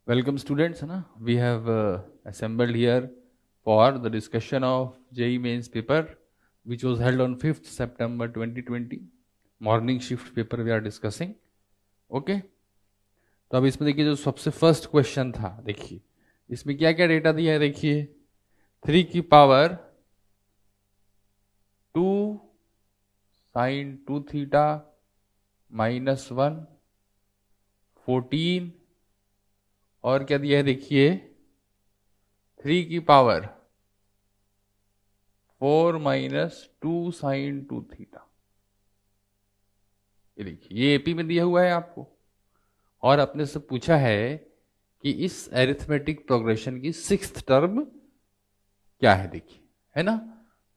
Welcome students, है ना? We have assembled here for the discussion of JEE Mains paper which was held on 5th September 2020. Morning shift paper we are discussing. Okay? तो अब इसमें देखिए जो सबसे first question था, देखिए इसमें क्या क्या डेटा दिया है। देखिए 3 की पावर 2 sin 2 थीटा -1 14 और क्या दिया है, देखिए 3 की पावर 4 - 2 sin 2 थीटा। ये देखिए ये एपी में दिया हुआ है आपको, और अपने से पूछा है कि इस अरिथमेटिक प्रोग्रेशन की 6th टर्म क्या है, देखिए, है ना।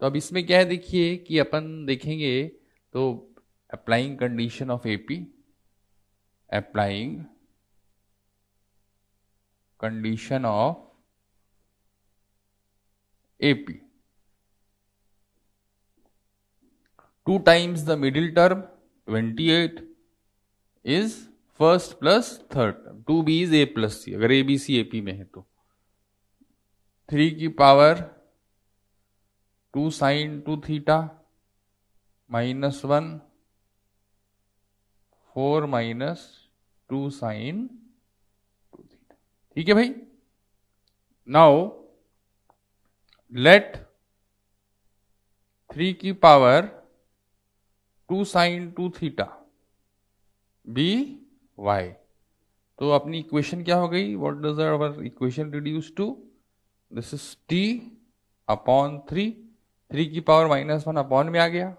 तो अब इसमें क्या है, देखिए कि अपन देखेंगे तो applying condition of AP, applying condition of AP, 2 times the middle term 28 is first plus third term, 2b is a plus c, अगर ABC AP में है तो 3 की power 2 sin 2 theta -1 4 - 2 sin 2 theta. ठीक है भाई। नाउ लेट 3 की power 2 sin 2 theta be y. तो अपनी इक्वेशन क्या हो गई, what does our equation reduce to, this is t upon 3 की पावर -1 अपॉन में आ गया,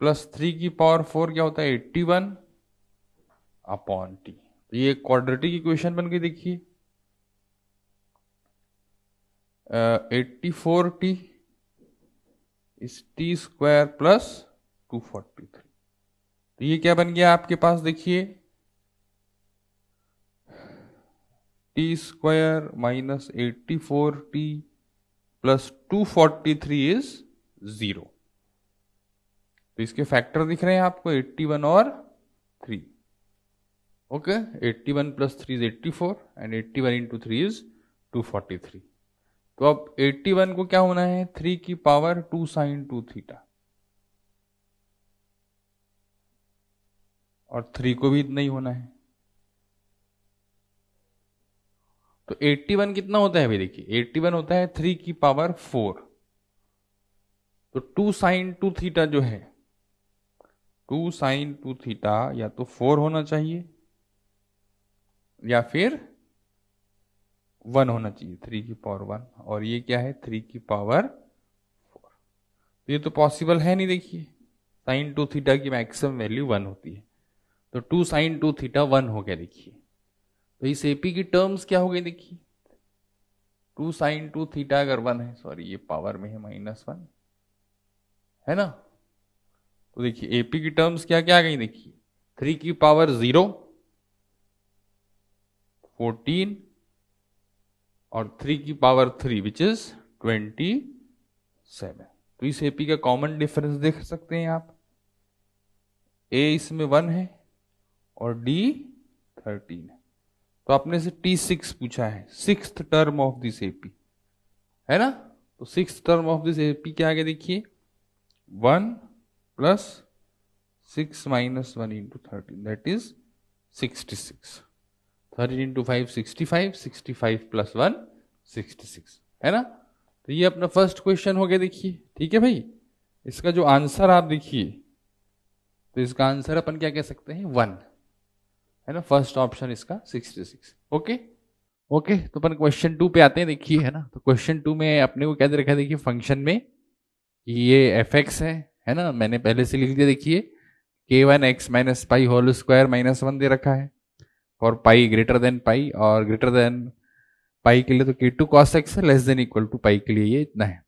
प्लस 3 की पावर 4 क्या होता है 81 अपॉन t। तो ये क्वाड्रेटिक इक्वेशन बन गई। देखिए 84t इस t स्क्वायर प्लस 243। तो ये क्या बन गया आपके पास, देखिए t square -84t plus 243 is 0। तो इसके फैक्टर दिख रहे हैं आपको 81 और 3। Okay 81 + 3 is 84 and 81 × 3 is 243। तो अब 81 को क्या होना है, 3 की पावर 2 sin 2 थीटा, और 3 को भी इतना ही होना है। तो 81 कितना होता है भाई, देखिए 81 होता है 3 की पावर 4। तो 2 sin 2 थीटा जो है 2 sin 2 थीटा या तो 4 होना चाहिए या फिर 1 होना चाहिए, 3 की पावर 1, और ये क्या है 3 की पावर 4। तो ये तो पॉसिबल है नहीं। देखिए sin 2 थीटा की मैक्सिमम वैल्यू 1 होती है, तो 2 sin 2 थीटा 1 हो गया। देखिए तो इस एपी की टर्म्स क्या हो गई, देखिए 2 sin 2 थीटा अगर 1 है, सॉरी ये पावर में है -1, है ना। तो देखिए एपी की टर्म्स क्या क्या आ गई, देखिए 3 की पावर 0 14 और 3 की पावर 3 विच इज 27। तो इस एपी का कॉमन डिफरेंस देख सकते हैं आप, ए इसमें 1 है और डी 13 है। तो आपने से T6 पूछा है, 6th term of this AP, है ना। तो 6th term of this AP क्या आ गया, देखिए 1 + 6 - 1 × 13 दैट इज 66। 13 × 5 65, 65 + 1 66, है ना। तो ये अपना फर्स्ट क्वेश्चन हो गया। देखिए ठीक है भाई, इसका जो आंसर आप देखिए, तो इसका आंसर अपन क्या कह सकते हैं 1, है ना। फर्स्ट ऑप्शन इसका 66। Okay okay. तो अपन क्वेश्चन 2 पे आते हैं। देखिए है ना, तो क्वेश्चन 2 में अपने को क्या दे रखा है, देखिए फंक्शन में ये fx है ना, मैंने पहले से लिख दिया। देखिए k1x - पाई होल स्क्वायर -1 दे रखा है, और पाई ग्रेटर देन पाई, और ग्रेटर देन पाई के लिए तो k2 cos x है, लेस देन इक्वल टू पाई के लिए ये इतना है।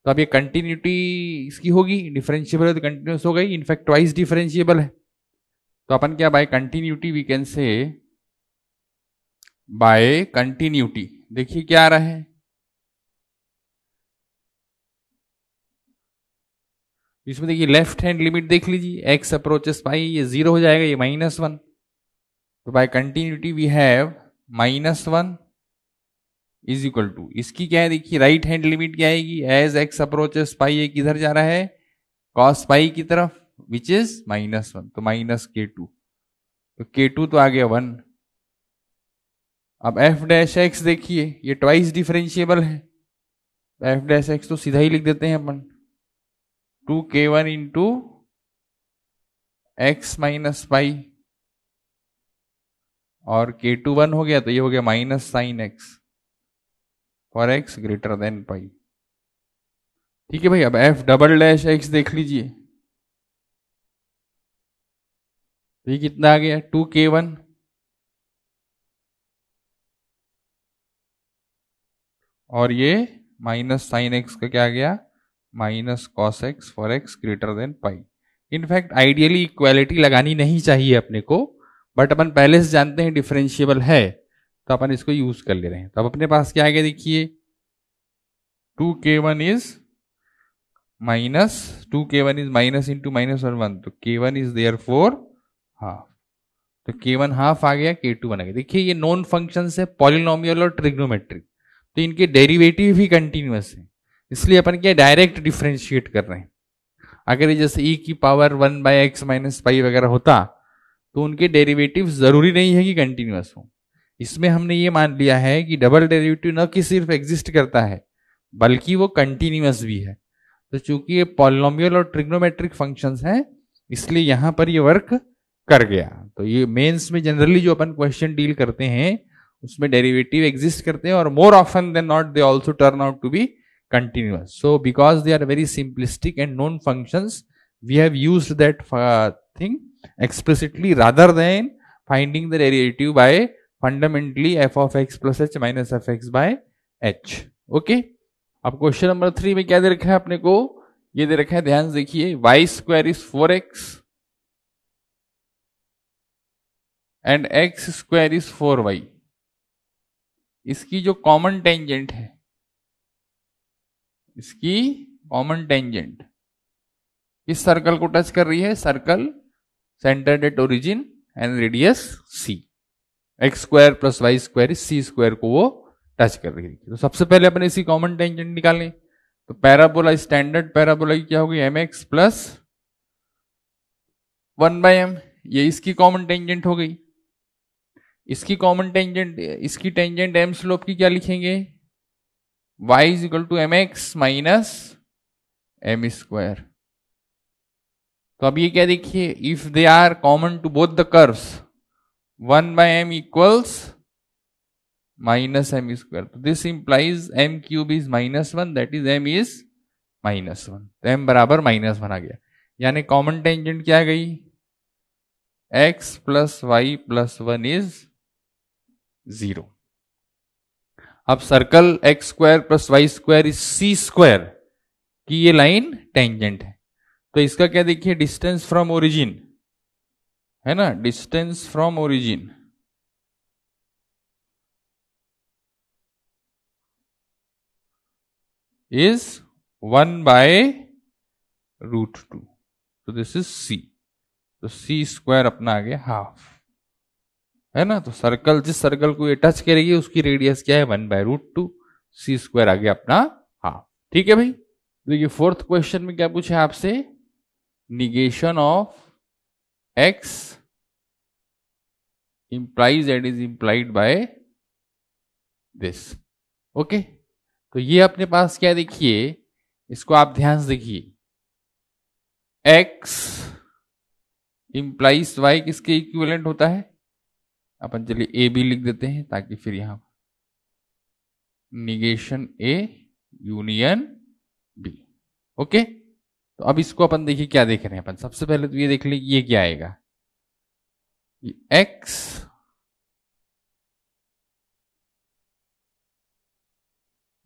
तो अब ये कंटिन्यूटी इसकी होगी, डिफरेंशिएबल है तो कंटिन्यूस हो गई, इनफैक्ट ट्वाइस डिफरेंशिएबल है। तो अपन क्या by continuity we can say, by continuity देखिए क्या आ रहा है, इसमें देखिए लेफ्ट हैंड लिमिट देख लीजिए, x अप्रोचेस पाई, ये 0 हो जाएगा, ये -1। तो by continuity we have -1 is equal to, इसकी क्या है देखिए, राइट हैंड लिमिट क्या आएगी, एज एक्स अप्रोचेस पाई, ये किधर जा रहा है, कॉस पाई की तरफ, विच इज -1, तो -k2, तो k2 तो आ गया 1। अब एफ डैश एक्स देखिए, ये ट्वाइस डिफरेंशिएबल है, एफ डैश एक्स तो सीधा ही लिख देते हैं अपन, 2k1 into x minus pi, और k2 1 हो गया, तो ये हो गया -sin x for x greater than pi. ठीक है भाई, अब एफ डबल डैश एक्स देख लीजिए, तो ये कितना आ गया, 2k1 और ये -sin x का क्या आ गया, -cos x for x greater than pi. In fact ideally equality लगानी नहीं चाहिए अपने को, बट अपन पहले से जानते हैं डिफरेंशिएबल है, तो अपन इसको यूज कर ले रहे हैं। तो अब अपने पास क्या आ गया देखिए, 2k1 इज माइनस इंटू -1, तो k1 is there four half, तो k1 हाफ आ गया, k2 1 आ गया। देखिए ये नॉन फंक्शन है, पॉलिनोमियल और ट्रिग्नोमेट्रिक, तो इनके डेरिवेटिव भी कंटिन्यूअस है, इसलिए अपन क्या डायरेक्ट डिफरेंशिएट कर रहे हैं। अगर ये जैसे e की पावर 1/x माइनस पाई वगैरह होता, तो उनके डेरिवेटिव जरूरी नहीं है कि कंटिन्यूअस हो। इसमें हमने ये मान लिया है कि डबल डेरिवेटिव न कि सिर्फ एग्जिस्ट करता है, बल्कि वो कंटिन्यूअस भी है। तो चूंकि ये पॉलिनोमियल और ट्रिग्नोमेट्रिक फंक्शंस हैं, इसलिए यहां पर ये वर्क कर गया। तो ये मेंस में जनरली जो अपन क्वेश्चन डील करते हैं उसमें डेरिवेटिव एग्जिस्ट करते हैं, और more often than not they also turn out to be continuous. So because they are very simplistic and known functions, we have used that thing explicitly rather than finding the derivative by fundamentally f of x plus h minus fx by h. Okay. अब question number 3 में क्या दे रखा है अपने को, ये दे रखा है, ध्यान से देखिए, y square is 4x and x square is 4y। इसकी जो कॉमन टेंजेंट है, इसकी कॉमन टेंजेंट इस सर्कल को टच कर रही है, circle centered at origin and radius c, x square plus y square is c square को वो टच कर रही है। तो सबसे पहले अपने इसी कॉमन टेंजेंट निकालें, तो पैराबोला, स्टैंडर्ड पैराबोला की क्या होगी, mx प्लस 1/m, ये इसकी कॉमन टेंजेंट हो गई। इसकी कॉमन टेंजेंट, इसकी टेंजेंट m स्लोप की क्या लिखेंगे, y is equal to mx minus m square. तो अब ये क्या देखिए, if they are common to both the curves, 1/m equals -m square, तो this implies m cube is -1, that is m is -1, तो m बराबर -1 आ गया। यानी कॉमन टेंजेंट क्या गई, x plus y plus 1 is 0। अब circle x square plus y square is c square की ये लाइन टेंजेंट है, तो इसका क्या देखिए, डिस्टेंस फ्रॉम ओरिजिन है ना, डिस्टेंस फ्रॉम ओरिजिन इज 1/√2, तो दिस इज c, तो c स्क्वायर अपना आ गया हाफ, है ना। तो सर्कल, जिस सर्कल को ये टच करेगी उसकी रेडियस क्या है, 1/√2, c स्क्वायर आ गया अपना हाफ। ठीक है भाई। देखिए फोर्थ क्वेश्चन में क्या पूछा है आपसे, negation of x implies that is implied by this। Okay, तो ये अपने पास क्या देखिए, इसको आप ध्यान से देखिए, x implies y किसके इक्विवेलेंट होता है, अपन चलिए ए बी लिख देते हैं ताकि फिर यहां negation A union B. Okay, तो अब इसको अपन देखिए क्या देख रहे हैं अपन, सबसे पहले तो ये देख ले ये क्या आएगा, x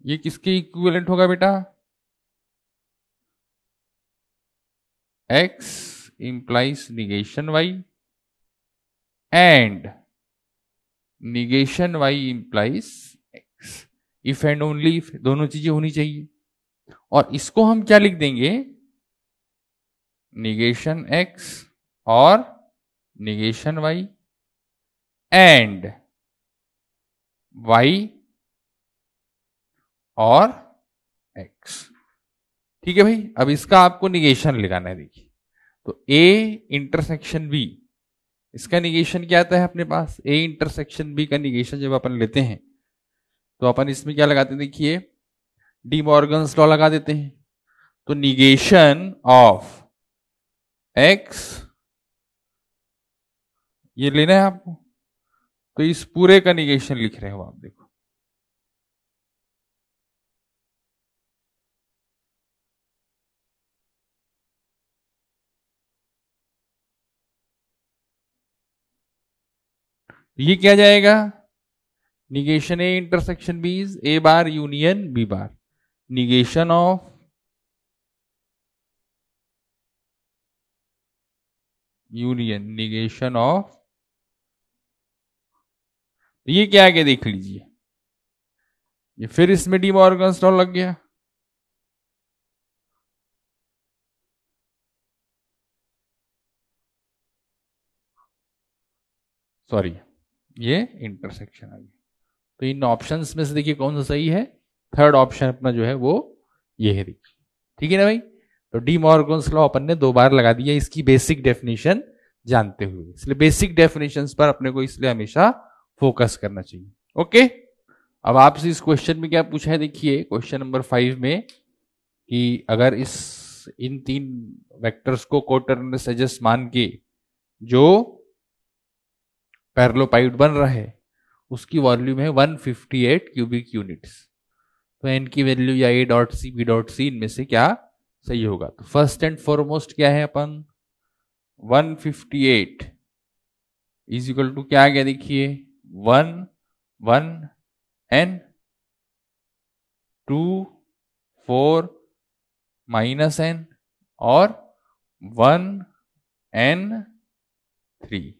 ये किसके इक्विवेलेंट होगा बेटा, x implies negation y and negation y implies x, if and only if, दोनों चीजें होनी चाहिए। और इसको हम क्या लिख देंगे, निगेशन x और निगेशन y एंड y और x। ठीक है भाई, अब इसका आपको निगेशन लगाना है। देखिए, तो a इंटरसेक्शन b, इसका निगेशन क्या आता है अपने पास? a इंटरसेक्शन b का निगेशन जब अपन लेते हैं तो अपन इसमें क्या लगाते हैं? देखिए, डी मॉर्गन्स लॉ लगा देते हैं। तो निगेशन ऑफ x, ये लेना है आपको। तो इस पूरे का निगेशन लिख रहे हो आप, देखो। ये क्या जाएगा? Negation A intersection B is A bar union B bar. Negation of union, negation of, ये क्या आ गया देख लीजिए। ये फिर इसमें डी मॉर्गन्स लॉ लग गया। सॉरी, ये इंटरसेक्शन आ गया। तो इन ऑप्शंस में से देखिए कौन सा सही है? थर्ड ऑप्शन अपना जो है वो ये है, देखिए। ठीक है ना भाई? तो डी मॉर्गन्स लॉ अपन ने 2 बार लगा दिया इसकी बेसिक डेफिनेशन जानते हुए, इसलिए बेसिक डेफिनेशंस पर अपने को इसलिए हमेशा फोकस करना चाहिए। ओके, अब आपसे इस क्वेश्चन में क्या पूछा है? देखिए क्वेश्चन नंबर 5 में कि अगर इन 3 वेक्टर्स को कोटर्नस एजेस मान के जो पैरेललोपाइड बन रहा है उसकी वॉल्यूम है 158 क्यूबिक यूनिट्स। तो एन की वैल्यू या a dot c b dot c इनमें से क्या सही होगा? तो फर्स्ट एंड फॉरमोस्ट क्या है अपन? 158 इज इक्वल टू क्या आ गया? देखिए 1 1 n 2 4 माइनस n और 1 n 3,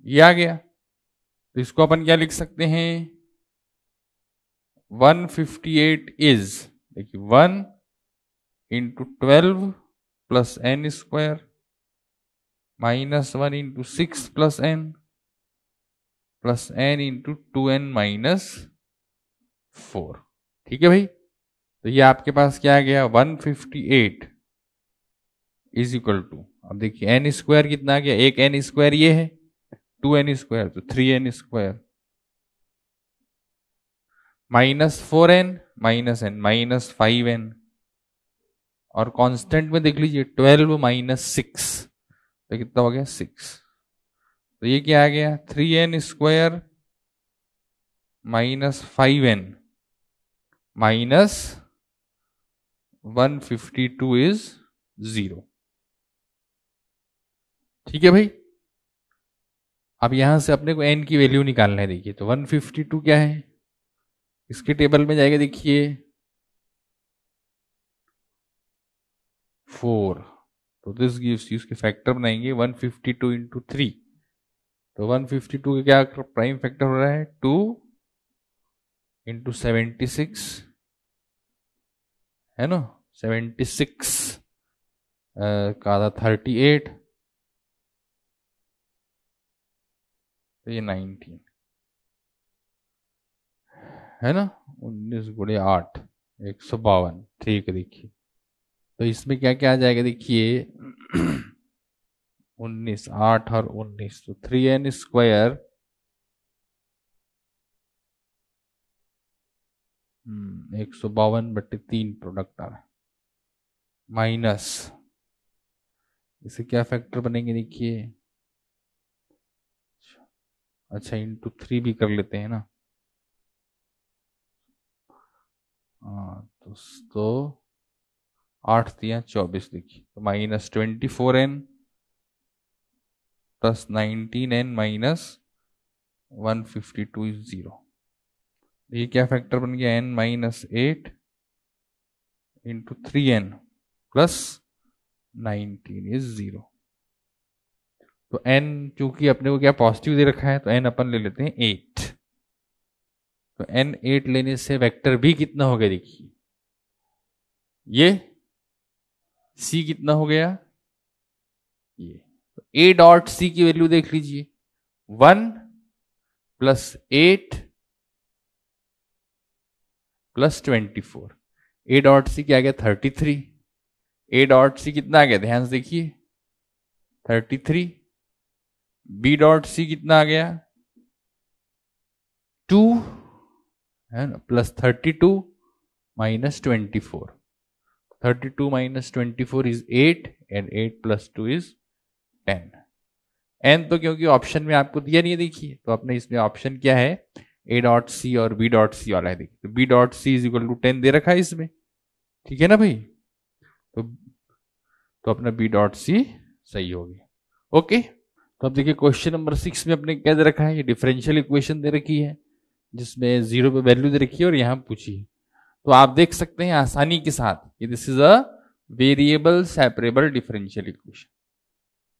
ये आ गया। तो इसको अपन क्या लिख सकते हैं? 158 इज, देखिए 1 into 12 plus n square minus 1 into 6 plus n into 2n minus 4। ठीक है भाई? तो ये आपके पास क्या आ गया? 158 इज इक्वल टू, अब देखिए एन स्क्वायर कितना आ गया? एक एन स्क्वायर ये है, 2n स्क्वायर तो 3n square minus 4n minus n minus 5n, और कांस्टेंट में देख लीजिए 12 माइनस 6 तो कितना हो गया? 6। तो ये क्या आ गया? 3n square minus 5n minus 152 is 0। ठीक है भाई? अब यहां से अपने को n की वैल्यू निकालना है। देखिए तो 152 क्या है? इसके टेबल में जाएगा, देखिए 4, तो दिस गिव्स यू, इसके फैक्टर बनाएंगे 152 इंटू 3, तो 152 का क्या प्राइम फैक्टर हो रहा है? 2 इंटू 76 है ना, 76 का आधा 38, तो ये 19 है ना, 19 गुणे 8 152। ठीक है, देखिए तो इसमें क्या क्या आ जाएगा? देखिए 19, 8 और 19, तो 3n स्क्वायर 152/3 प्रोडक्ट आ रहा है, माइनस इसे क्या फैक्टर बनेंगे? देखिए अच्छा इंटू 3 भी कर लेते हैं ना। हाँ तो 8 दिया 24, देखिए तो minus 24n plus 19n minus 152 is 0। ये क्या फैक्टर बन गया? n minus 8 into 3n plus 19 is 0। तो n चूंकि अपने को क्या पॉजिटिव दे रखा है तो n अपन ले लेते हैं 8। तो n 8 लेने से वेक्टर भी कितना हो गया? देखिए ये c कितना हो गया? ये तो a डॉट c की वैल्यू देख लीजिए 1 plus 8 plus 24। A dot c क्या आ गया 33। ए डॉट सी कितना आ गया ध्यान से देखिए 33। बी डॉट सी कितना आ गया 2 है ना, plus 32 minus 24। 32 minus 24 is 8 and 8 plus 2 is 10। N तो क्योंकि ऑप्शन में आपको दिया नहीं है देखिए, तो आपने इसमें ऑप्शन क्या है ए डॉट सी और बी डॉट सी वाला है देखिए, तो b dot c is equal to 10 दे रखा है इसमें, ठीक है ना भाई। तो अपना बी डॉट सी सही हो गया। ओके, तो अब देखिए क्वेश्चन नंबर 6 में अपने क्या दे रखा है, ये डिफरेंशियल इक्वेशन दे रखी है जिसमें 0 पे वैल्यू दे रखी है और यहां पूछी है। तो आप देख सकते हैं आसानी के साथ कि this is a variable separable differential equation.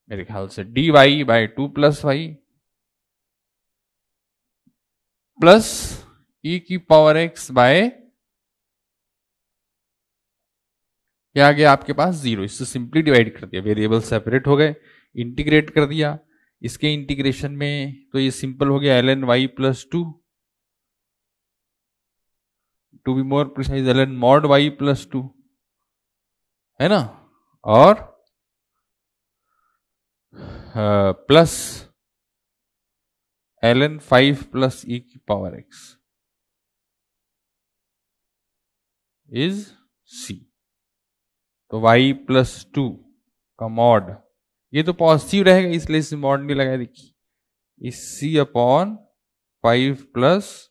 मेरे ख्याल से dy by 2 plus y plus e की पावर x बाय क्या आ गया आपके पास 0, इससे सिंपली डिवाइड कर दिया, वेरिएबल सेपरेट हो गए, इंटीग्रेट कर दिया। इसके इंटीग्रेशन में तो ये सिंपल हो गया ln y plus 2, to be more precise ln mod y plus 2 है ना, और प्लस ln 5 प्लस e की पावर x इज c। तो y प्लस 2 का मॉड, ये तो पॉजिटिव रहेगा इसलिए इसे मॉड नहीं लगाया देखिए, इस c अपॉन 5 प्लस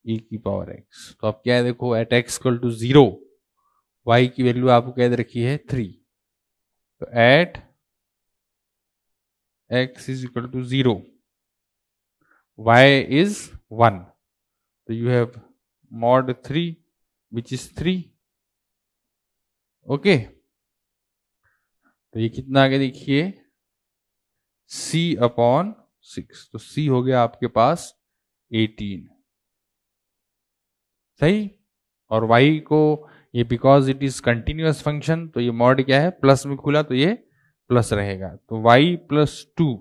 e की पावर x। तो अब क्या है देखो at x equal to 0 y की वैल्यू आपको क्या दे रखी है 3, तो at x is equal to 0 y is 1, तो you have mod 3 which is 3। Okay, तो ये कितना आ गया देखिए c अपॉन 6, तो c हो गया आपके पास 18 सही। और y को ये because it is continuous function, तो ये मॉड क्या है प्लस में खुला तो ये प्लस रहेगा, तो y plus 2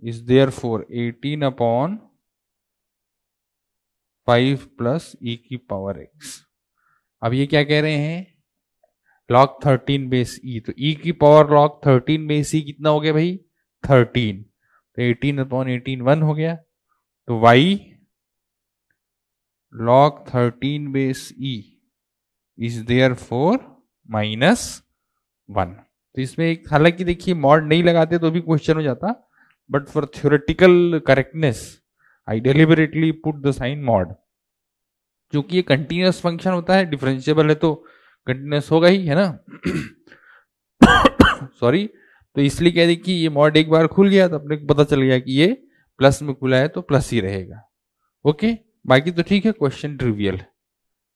is therefore 18 upon 5 plus e की पावर x। अब ये क्या कह रहे हैं log 13 बेस e, तो e की पावर log 13 बेस e कितना हो गया भाई 13, तो 18 अपॉन 18 1 हो गया, तो y log 13 base e is therefore minus 1। तो इसमें एक, हालांकि देखिए मॉड नहीं लगाते तो भी क्वेश्चन हो जाता, but for theoretical correctness I deliberately put the sign mod, क्योंकि ये कंटिन्यूअस फंक्शन होता है, डिफरेंशिएबल है तो कंटिन्यूअस होगा ही है ना सॉरी, तो इसलिए कह दी कि ये मॉड एक बार खुल गया तो अपने को पता चल गया कि ये प्लस में खुला है तो प्लस ही रहेगा। ओके, बाकी तो ठीक है, क्वेश्चन ट्रिवियल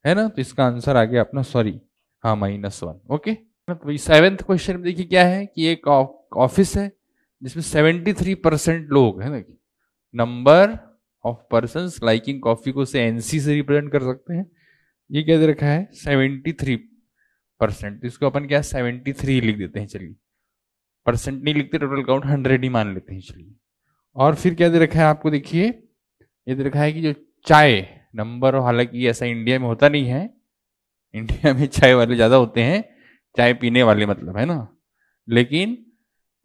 है ना, तो इसका आंसर आ गया अपना सॉरी हाँ -1। ओके, तो 7th क्वेश्चन में देखिए क्या है कि एक ऑफिस है जिसमें 73% लोग है ना, number of persons liking coffee को से एनसी से रिप्रेजेंट कर सकते हैं, ये क्या दे रखा है 73%, तो इसको अपन क्या 73 लिख देते हैं, चलिए परसेंट नहीं लिखते, टोटल काउंट 100 ही मान लेते हैं चलिए। और फिर क्या दे रखा है आपको देखिए, ये दे रखा है कि जो चाय नंबर, हालांकि ऐसा इंडिया में होता नहीं है, इंडिया में चाय वाले ज्यादा होते हैं, चाय पीने वाले मतलब है ना, लेकिन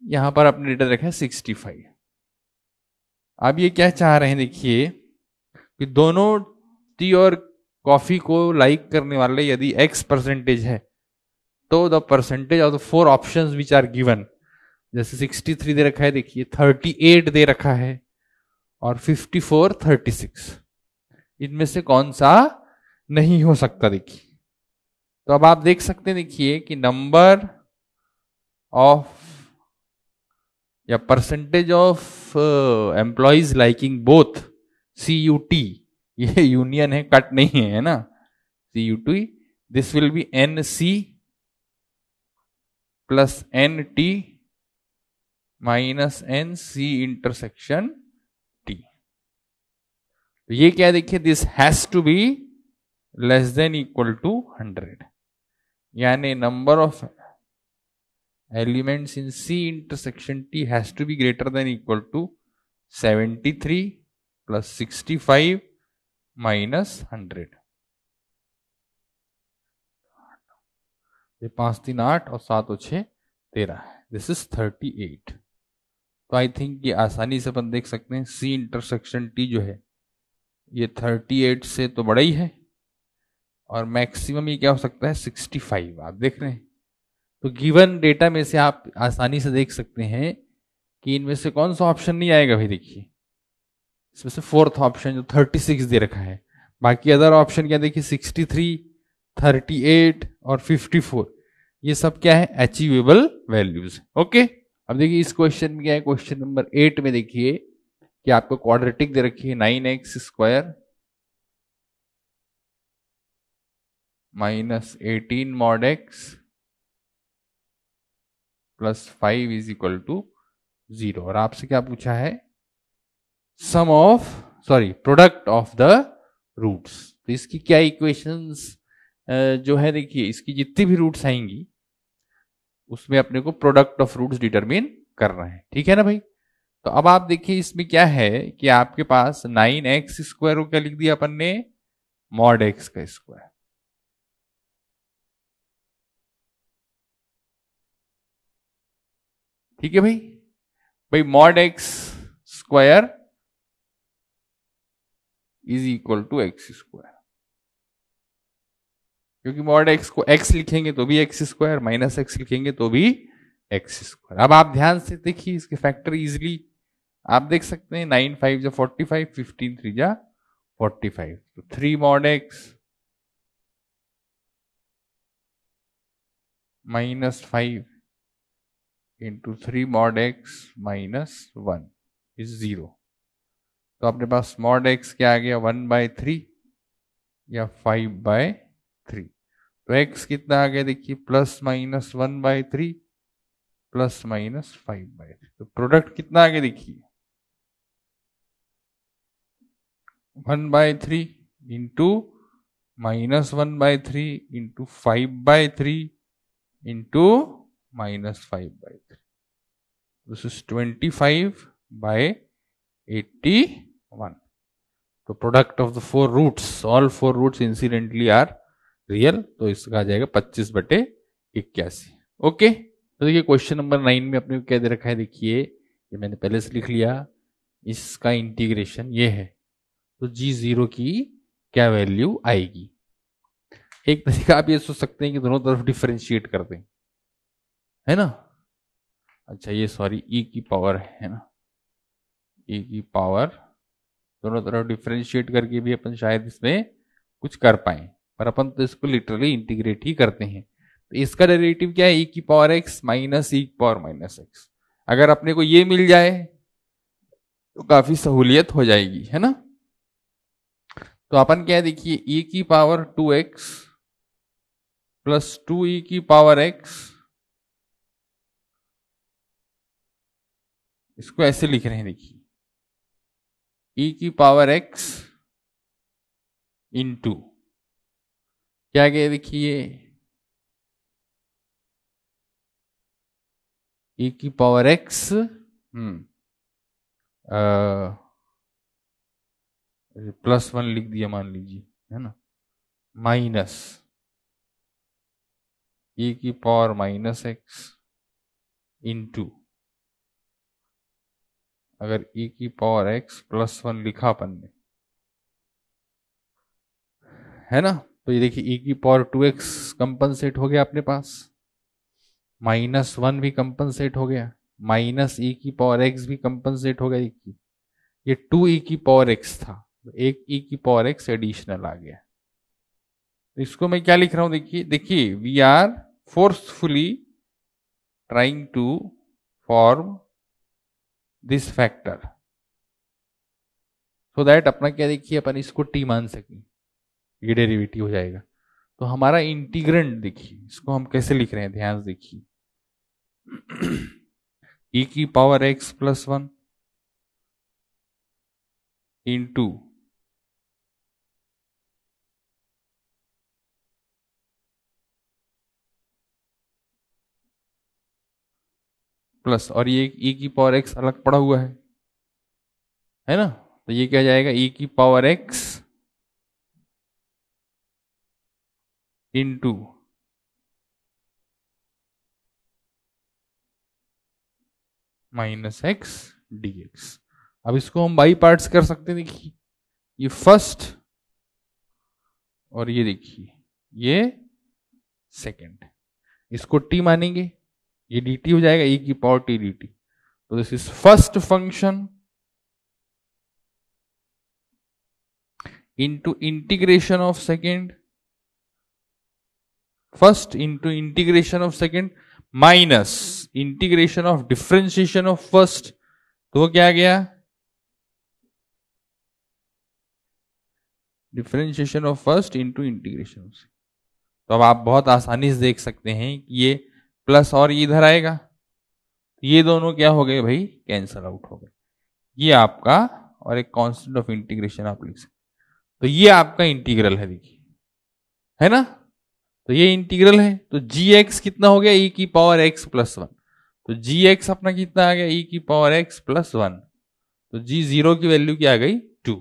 यहां पर अपने डेटा रखा है 65। अब ये क्या चाह रहे हैं देखिए कि दोनों टी और कॉफी को लाइक करने वाले यदि x% है तो the percentage of the 4 options which are given, जैसे 63 दे रखा है देखिए, 38 दे रखा है और 54 36, इनमें से कौन सा नहीं हो सकता देखिए। तो अब आप देख सकते हैं देखिए कि नंबर ऑफ या percentage of employees liking both CUT, ये यूनियन है कट नहीं है ना, CUT, this will be NC plus NT minus NC intersection T। तो ये क्या देखिए, this has to be less than equal to 100, यानी number of elements in C intersection T has to be greater than equal to 73 plus 65 minus 100। ये 5 3 8 और 7 और 6 13 है। This is 38। तो आई थिंक ये आसानी से अपन देख सकते हैं सी इंटरसेक्शन टी जो है ये 38 से तो बड़ा ही है, और मैक्सिमम ये क्या हो सकता है 65। आप देख रहे हैं, तो गिवन डेटा में से आप आसानी से देख सकते हैं कि इनमें से कौन सा ऑप्शन नहीं आएगा। भाई देखिए, इसमें से फोर्थ ऑप्शन जो 36 दे रखा है, बाकी अदर ऑप्शन क्या देखिए 63, 38 और 54, ये सब क्या है अचीवेबल वैल्यूज। ओके, अब देखिए इस क्वेश्चन में क्या है, क्वेश्चन नंबर 8 में देखिए कि आपको क्वाड्रेटिक दे रखी है 9x² minus 18 mod x plus 5 is equal to 0, और आपसे क्या पूछा है प्रोडक्ट ऑफ द रूट्स। तो इसकी क्या इक्वेशंस जो है देखिए, इसकी जितनी भी रूट्स आएंगी उसमें अपने को प्रोडक्ट ऑफ रूट्स डिटरमिन करना है। ठीक है ना भाई। तो अब आप देखिए इसमें क्या है कि आपके पास 9x² को क्या लिख दिया अपन ने, mod x का स्क्वायर। ठीक है भाई mod x² is equal to x², क्योंकि mod x को x लिखेंगे तो भी x², माइनस x लिखेंगे तो भी x²। अब आप ध्यान से देखिए इसके फैक्टर इजिली आप देख सकते हैं, 9 5 जा 45, 15 3 जा 45, तो 3 mod x minus 5 into 3 mod x minus 1 is 0। तो अपने पास mod x क्या आ गया 1/3 या 5/3। तो x कितना आ गया देखिए प्लस माइनस 1/3 प्लस माइनस 5/3। तो प्रोडक्ट कितना आ गया देखिए 1/3 into minus 1/3 into 5/3 into minus 5/3। This is 25/81। तो product of the 4 roots, all 4 roots incidentally are real, तो इसका आ जाएगा 25/81। ओके, तो देखिए क्वेश्चन नंबर 9 में अपने को क्या दे रखा है, देखिए ये मैंने पहले से लिख लिया, इसका इंटीग्रेशन ये है, तो g0 की क्या वैल्यू आएगी। एक तरीका आप ये सोच सकते हैं कि दोनों तरफ डिफरेंशिएट कर दें, है ना। अच्छा ये सॉरी e की पावर है ना, e की पावर दोनों तरफ डिफरेंशिएट करके भी अपन शायद इसमें कुछ कर पाए, पर अपन तो इसको लिटरली इंटीग्रेट ही करते हैं। तो इसका डेरिवेटिव क्या है, e की पावर x माइनस e की पावर माइनस x। अगर अपने को ये मिल जाए तो काफी सहूलियत हो जाएगी, है ना। तो अपन क्या है देखिए e की पावर 2x प्लस 2e की पावर x, इसको ऐसे लिख रहे हैं देखिए e की पावर x इंटू क्या गया देखिए e की पावर x +1 लिख दिया मान लीजिए, है ना, माइनस e की पावर माइनस x इंटू, अगर e की पावर x +1 लिखा अपन ने, है ना, तो ये देखिए e की पावर 2x कंपनसेट हो गया अपने पास, -1 भी कंपनसेट हो गया, माइनस e की पावर x भी कंपनसेट हो गया। देखिए ये 2e की पावर x था, तो एक e की पावर x एडिशनल आ गया। इसको मैं क्या लिख रहा हूं देखिए we are forcefully trying to form this factor so that अपना क्या देखिए अपन इसको t मान सकें, ये डेरिवेटिव हो जाएगा। तो हमारा इंटीग्रेंड देखिए इसको हम कैसे लिख रहे हैं, ध्यान से देखिए e की पावर x +1 इंटू प्लस, और ये e की पावर x अलग पड़ा हुआ है ना, तो ये क्या जाएगा e की power x into minus x D x. अब इसको हम बाई पार्ट्स कर सकते हैं। देखिए ये फर्स्ट और ये देखिए ये सेकेंड, इसको टी मानेंगे, ये डी टी हो जाएगा, e की पावर टी डी टी। तो this is first function into integration of second, first into integration of second minus integration of differentiation of first. तो वो क्या आ गया, differentiation of first into integration of. तो अब आप बहुत आसानी से देख सकते हैं कि ये प्लस और ये इधर आएगा, ये दोनों क्या हो गए भाई, कैंसल आउट हो गए। ये आपका, और एक कांस्टेंट ऑफ इंटीग्रेशन आप लिख सकते। तो ये आपका इंटीग्रल है, देखिए है ना। तो ये इंटीग्रल है, तो जी एक्स कितना हो गया, e की पावर x प्लस वन। तो जी एक्स अपना कितना आ गया, e की पावर x प्लस वन। तो जी जीरो की वैल्यू क्या आ गई, 2।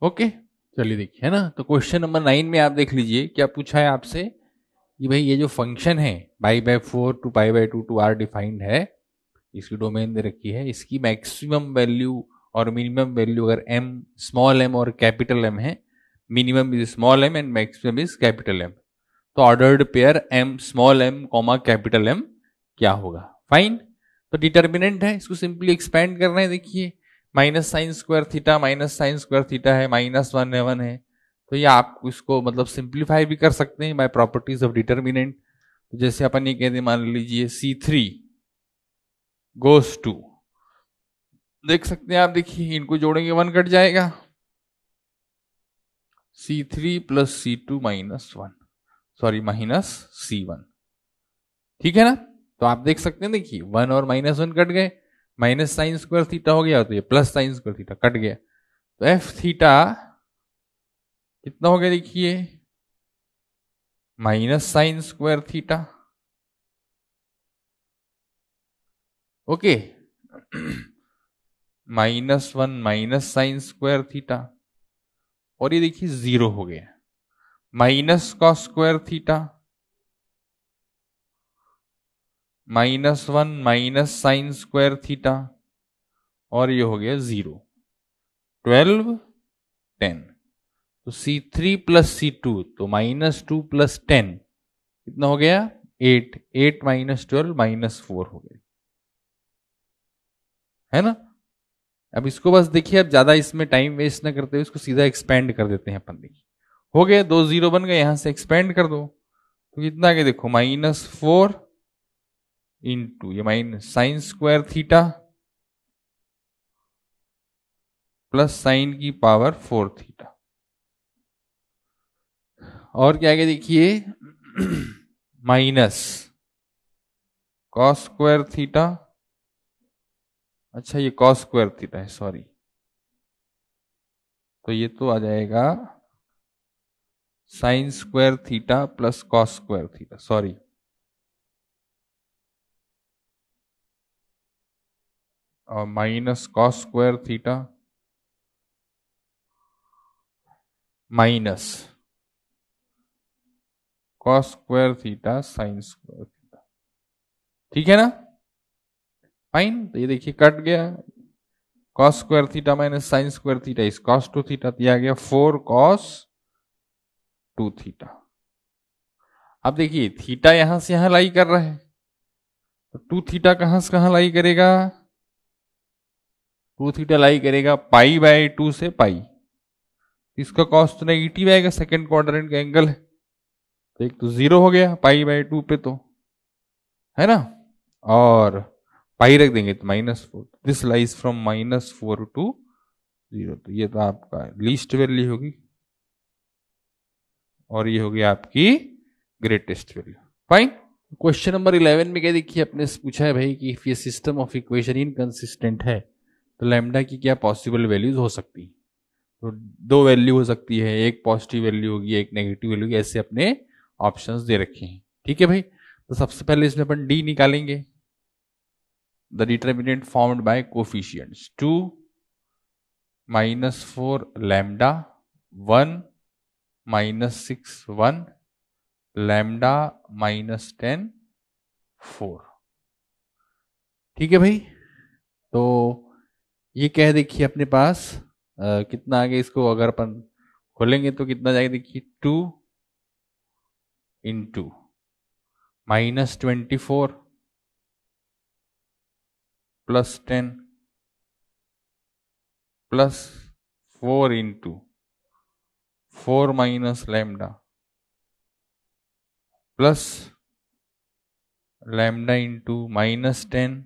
ओके चलिए देखिए, है ना। तो क्वेश्चन नंबर 9 में आप देख लीजिए क्या पूछा है आपसे कि भाई ये जो फंक्शन है pi by 4 to pi by 2 to are defined है, इसकी डोमेन दे रखी है, इसकी मैक्सिमम वैल्यू और मिनिमम वैल्यू अगर m स्मॉल m और कैपिटल M है, minimum is small m and maximum is capital M, तो ordered pair m small m comma capital M क्या होगा, फाइन। तो डिटर्मिनेंट है, इसको सिंपली एक्सपेंड कर रहे हैं। देखिए minus sine square theta minus sine square theta है, माइनस वन है, वन है। तो ये आप इसको मतलब सिंप्लीफाई भी कर सकते हैं बाय प्रॉपर्टीज ऑफ डिटर्मिनेंट। तो जैसे अपन ये कहते हैं, मान लीजिए C3 गोस टू, देख सकते हैं आप, देखिए इनको जोड़ेंगे 1 कट जाएगा, C3 plus C2 minus one, sorry minus C1, ठीक है ना। तो आप देख सकते हैं, देखिए 1 और माइनस वन कट गए, माइनस साइन स्क्वायर थीटा हो गया, तो ये plus sign square theta cut गया। तो एफ थीटा कितना हो गया, देखिए minus sine square theta, okay, minus one minus sine square theta, और ये देखिए 0 हो गया, minus cos square theta, minus one minus sine square theta, और ये हो गया 0, 12 10। तो C3 प्लस C2, तो माइनस 2 प्लस 10 कितना हो गया, 8, 8 माइनस 12 माइनस 4 हो गया, है ना। अब इसको बस देखिए, अब ज्यादा इसमें टाइम वेस्ट ना करते हुए इसको सीधा एक्सपेंड कर देते हैं अपन। देखिए हो गया, 2 0 बन गए, यहां से एक्सपेंड कर दो, तो कितना आ गया, देखो माइनस 4 इंटू ये minus sine square theta plus sign की पावर 4 थीटा, और क्या आगे देखिए माइनस कॉस स्क्वायर थीटा, अच्छा ये कॉस स्क्वायर थीटा है, सॉरी, तो ये तो आ जाएगा sine square theta plus cos square theta, sorry, और minus cos square theta minus cos square theta sine square theta, ठीक है ना, फाइन। तो ये देखिए कट गया, cos square theta minus sine square theta is cos 2 theta, दिया गया 4 कॉस 2 थीटा। अब देखिए थीटा यहां से यहां लाई कर रहा है, तो 2 थीटा कहां से कहां लाई करेगा, 2 थीटा लाई करेगा पाई बाय 2 से पाई, इसका कॉस तो नेगेटिव आएगा, सेकेंड क्वाड्रेंट का एंगल है, तो एक तो 0 हो गया पाई बाय 2 पे, तो है ना, और पाई रख देंगे तो -4, दिस लाइज फ्रॉम -4 टू 0, तो ये तो आपका लीस्ट वैल्यू होगी, और ये होगी आपकी greatest value, fine. Question number 11 में क्या देखिए, अपने से पूछा है भाई कि इफ ये सिस्टम ऑफ इक्वेशन इनकंसिस्टेंट है तो लैम्डा की क्या पॉसिबल वैल्यूज हो सकती, तो 2 वैल्यू हो सकती है, एक पॉजिटिव वैल्यू होगी एक नेगेटिव वैल्यू होगी, ऐसे अपने ऑप्शंस दे रखे हैं, ठीक है भाई। तो सबसे पहले इसमें अपन डी निकालेंगे, the determinant formed by coefficients 2 -4 lambda 1 -6 1 lambda -10 4, ठीक है भाई। तो ये क्या है देखिए अपने पास कितना आगे, इसको अगर अपन खोलेंगे तो कितना जाएगा देखिए, 2 into -24 plus 10 plus 4 into 4 minus lambda plus lambda into -10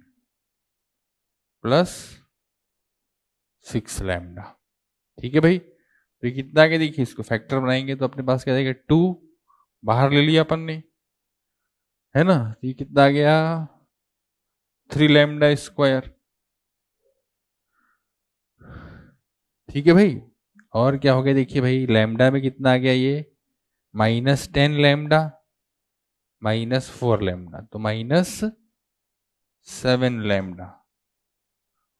plus 6 lambda. ठीक है भाई, तो कितना आगे देखिए, इसको फैक्टर बनाएंगे तो अपने पास क्या जाएगा, 2 बाहर ले लिया अपन ने, है ना, तो ये कितना आ गया, 3 लैम्डा स्क्वायर। ठीक है भाई, और क्या हो गया देखिए भाई, लैम्डा में कितना आ गया ये, -10 लैम्डा -4 लैम्डा, तो -7 लैम्डा।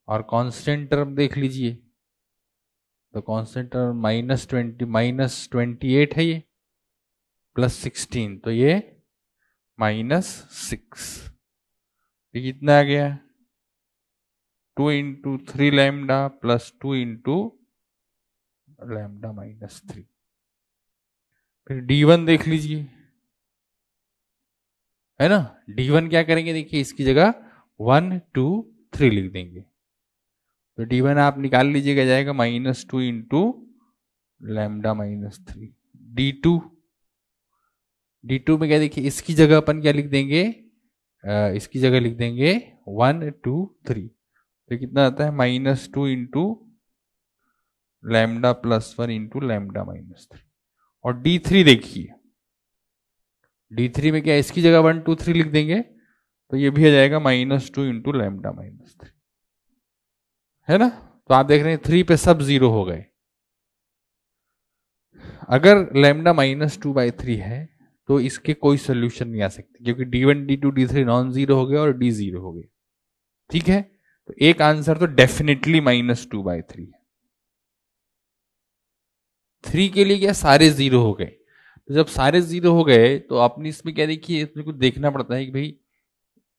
और कांस्टेंट टर्म देख लीजिए, तो कांस्टेंट टर्म -28 है ये, +16, तो ये -6। ये कितना आ गया, 2 into 3 lambda plus 2 into lambda -3। फिर D1 देख लीजिए, है ना, D1 क्या करेंगे देखिए, इसकी जगह 1 2 3 लिख देंगे, तो D1 आप निकाल लीजिएगा, जाएगा -2 इंटू लैम्डा -3। D2 में क्या देखिए, इसकी जगह अपन क्या लिख देंगे, इसकी जगह लिख देंगे 1 2 3, तो कितना आता है, -2 इंटू लैम्डा +1 इंटू लैम्डा -3। और D3 देखिए, D3 में क्या, इसकी जगह 1 2 3 लिख देंगे, तो ये भी आ जाएगा -2 इंटू लैम्डा -3, है ना। तो आप देख रहे हैं 3 पे सब 0 हो गए। अगर लैम्डा -2/3 है तो इसके कोई सोल्यूशन नहीं आ सकते, क्योंकि D1 D2 D3 non zero हो गए और D 0 हो गए। ठीक है, तो एक आंसर तो डेफिनेटली -2/3 है। 3 के लिए क्या, सारे 0 हो गए, तो जब सारे 0 हो गए तो आपने इसमें क्या देखिए, इसमें कुछ देखना पड़ता है कि भाई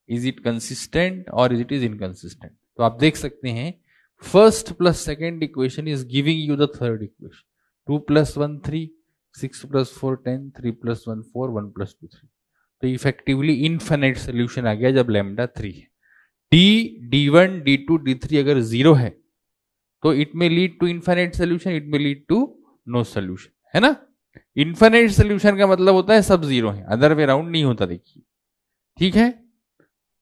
इज इट कंसिस्टेंट और इज इट इनकंसिस्टेंट। तो आप देख सकते हैं, first plus second equation is giving you the third equation, 2 + 1 3, 6 + 4 10, 3 + 1 4, 1 + 2 3। तो इफेक्टिवली इनफिनिट सोल्यूशन आ गया जब लैम्डा 3 है। D1 D2 D3 अगर 0 है तो it may lead to infinite solution, it may lead to no solution, है ना। इनफिनिट सोल्यूशन का मतलब होता है सब 0 है, अदर वे राउंड नहीं होता देखिए। ठीक है,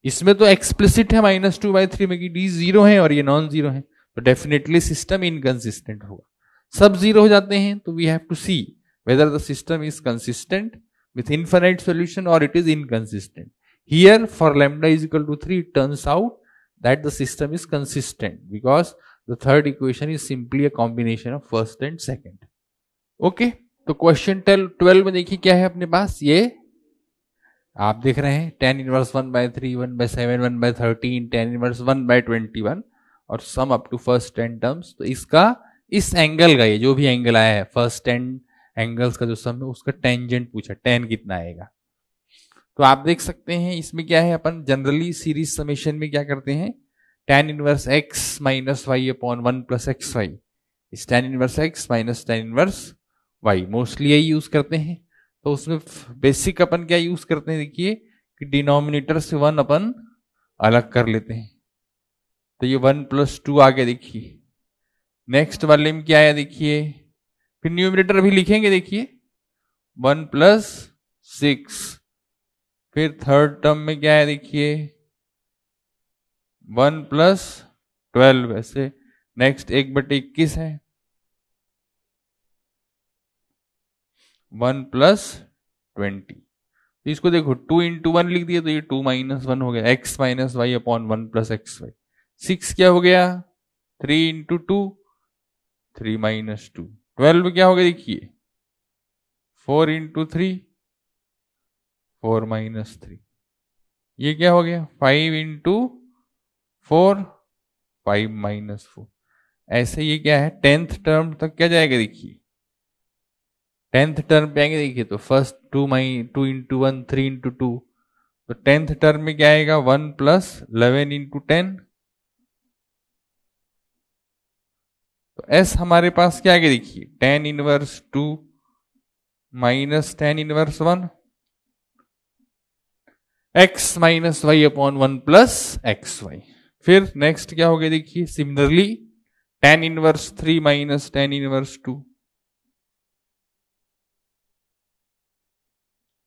इसमें तो एक्सप्लिसिट है -2/3 में कि D 0 है और ये नॉन जीरो है, तो डेफिनेटली सिस्टम इनकंसिस्टेंट होगा। सब 0 हो जाते हैं तो we have to see whether the system is consistent with infinite solution or it is inconsistent. Here for lambda is equal to 3, it turns out that the system is consistent because the third equation is simply a combination of first and second. Okay, तो question 12 में देखिए क्या है अपने पास, ये आप देख रहे हैं tan इनवर्स 1/3, 1/7, 1/13, tan इनवर्स 1/21 और sum up to first 10 terms. तो इसका इस एंगल का, ये जो भी एंगल आया है फर्स्ट 10 एंगल्स का जो सम है उसका टेंजेंट पूछा, tan कितना आएगा। तो आप देख सकते हैं इसमें क्या है, अपन जनरली सीरीज समेशन में क्या करते हैं, tan inverse x - y upon 1 + xy इस tan inverse x minus tan inverse y, mostly यही यूज करते हैं। तो उसमें बेसिक अपन क्या यूज करते हैं देखिए, कि डिनोमिनेटर से 1 अपन अलग कर लेते हैं, तो ये 1 + 2 आ गया देखिए। नेक्स्ट वाले में क्या आया देखिए, फिर न्यूमरेटर भी लिखेंगे देखिए 1 + 6, फिर थर्ड टर्म में क्या है देखिए 1 + 12, ऐसे नेक्स्ट 1/21 है, 1 + 20। तो इसको देखो 2 × 1 लिख दिया तो ये 2 - 1 हो गया, x - y अपॉन 1 + xy। 6 क्या हो गया, 3 × 2 3 - 2। 12 क्या हो गया देखिए 4 × 3 4 - 3। ये क्या हो गया 5 × 4 5 - 4। ऐसे ये क्या है 10th टर्म तक क्या जाएगा देखिए, 10th टर्म पे आएंगे देखिए, तो फर्स्ट 2 × 1 3 × 2, तो 10th टर्म में क्या आएगा 1 + 11 × 10 तो एस हमारे पास क्या आगे देखिए, tan inverse 2 minus tan inverse 1, x minus y upon 1 plus x y. फिर नेक्स्ट क्या हो गया देखिए, similarly tan inverse 3 minus tan inverse 2,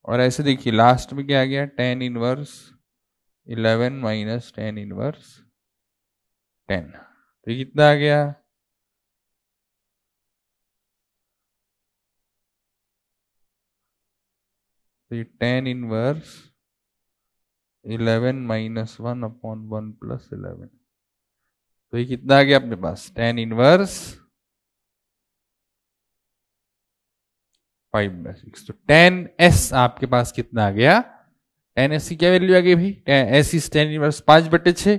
और ऐसे देखिए लास्ट में क्या आ गया, tan inverse 11 minus tan inverse 10। तो ये कितना आ गया, तो ये tan inverse 11 minus 1 upon 1 plus 11। तो ये कितना आ गया अपने पास, tan इनवर्स 5/6। तो tan s आपके पास कितना आ गया, tan s की क्या वैल्यू आ गई भाई, s is tan inverse 5/6,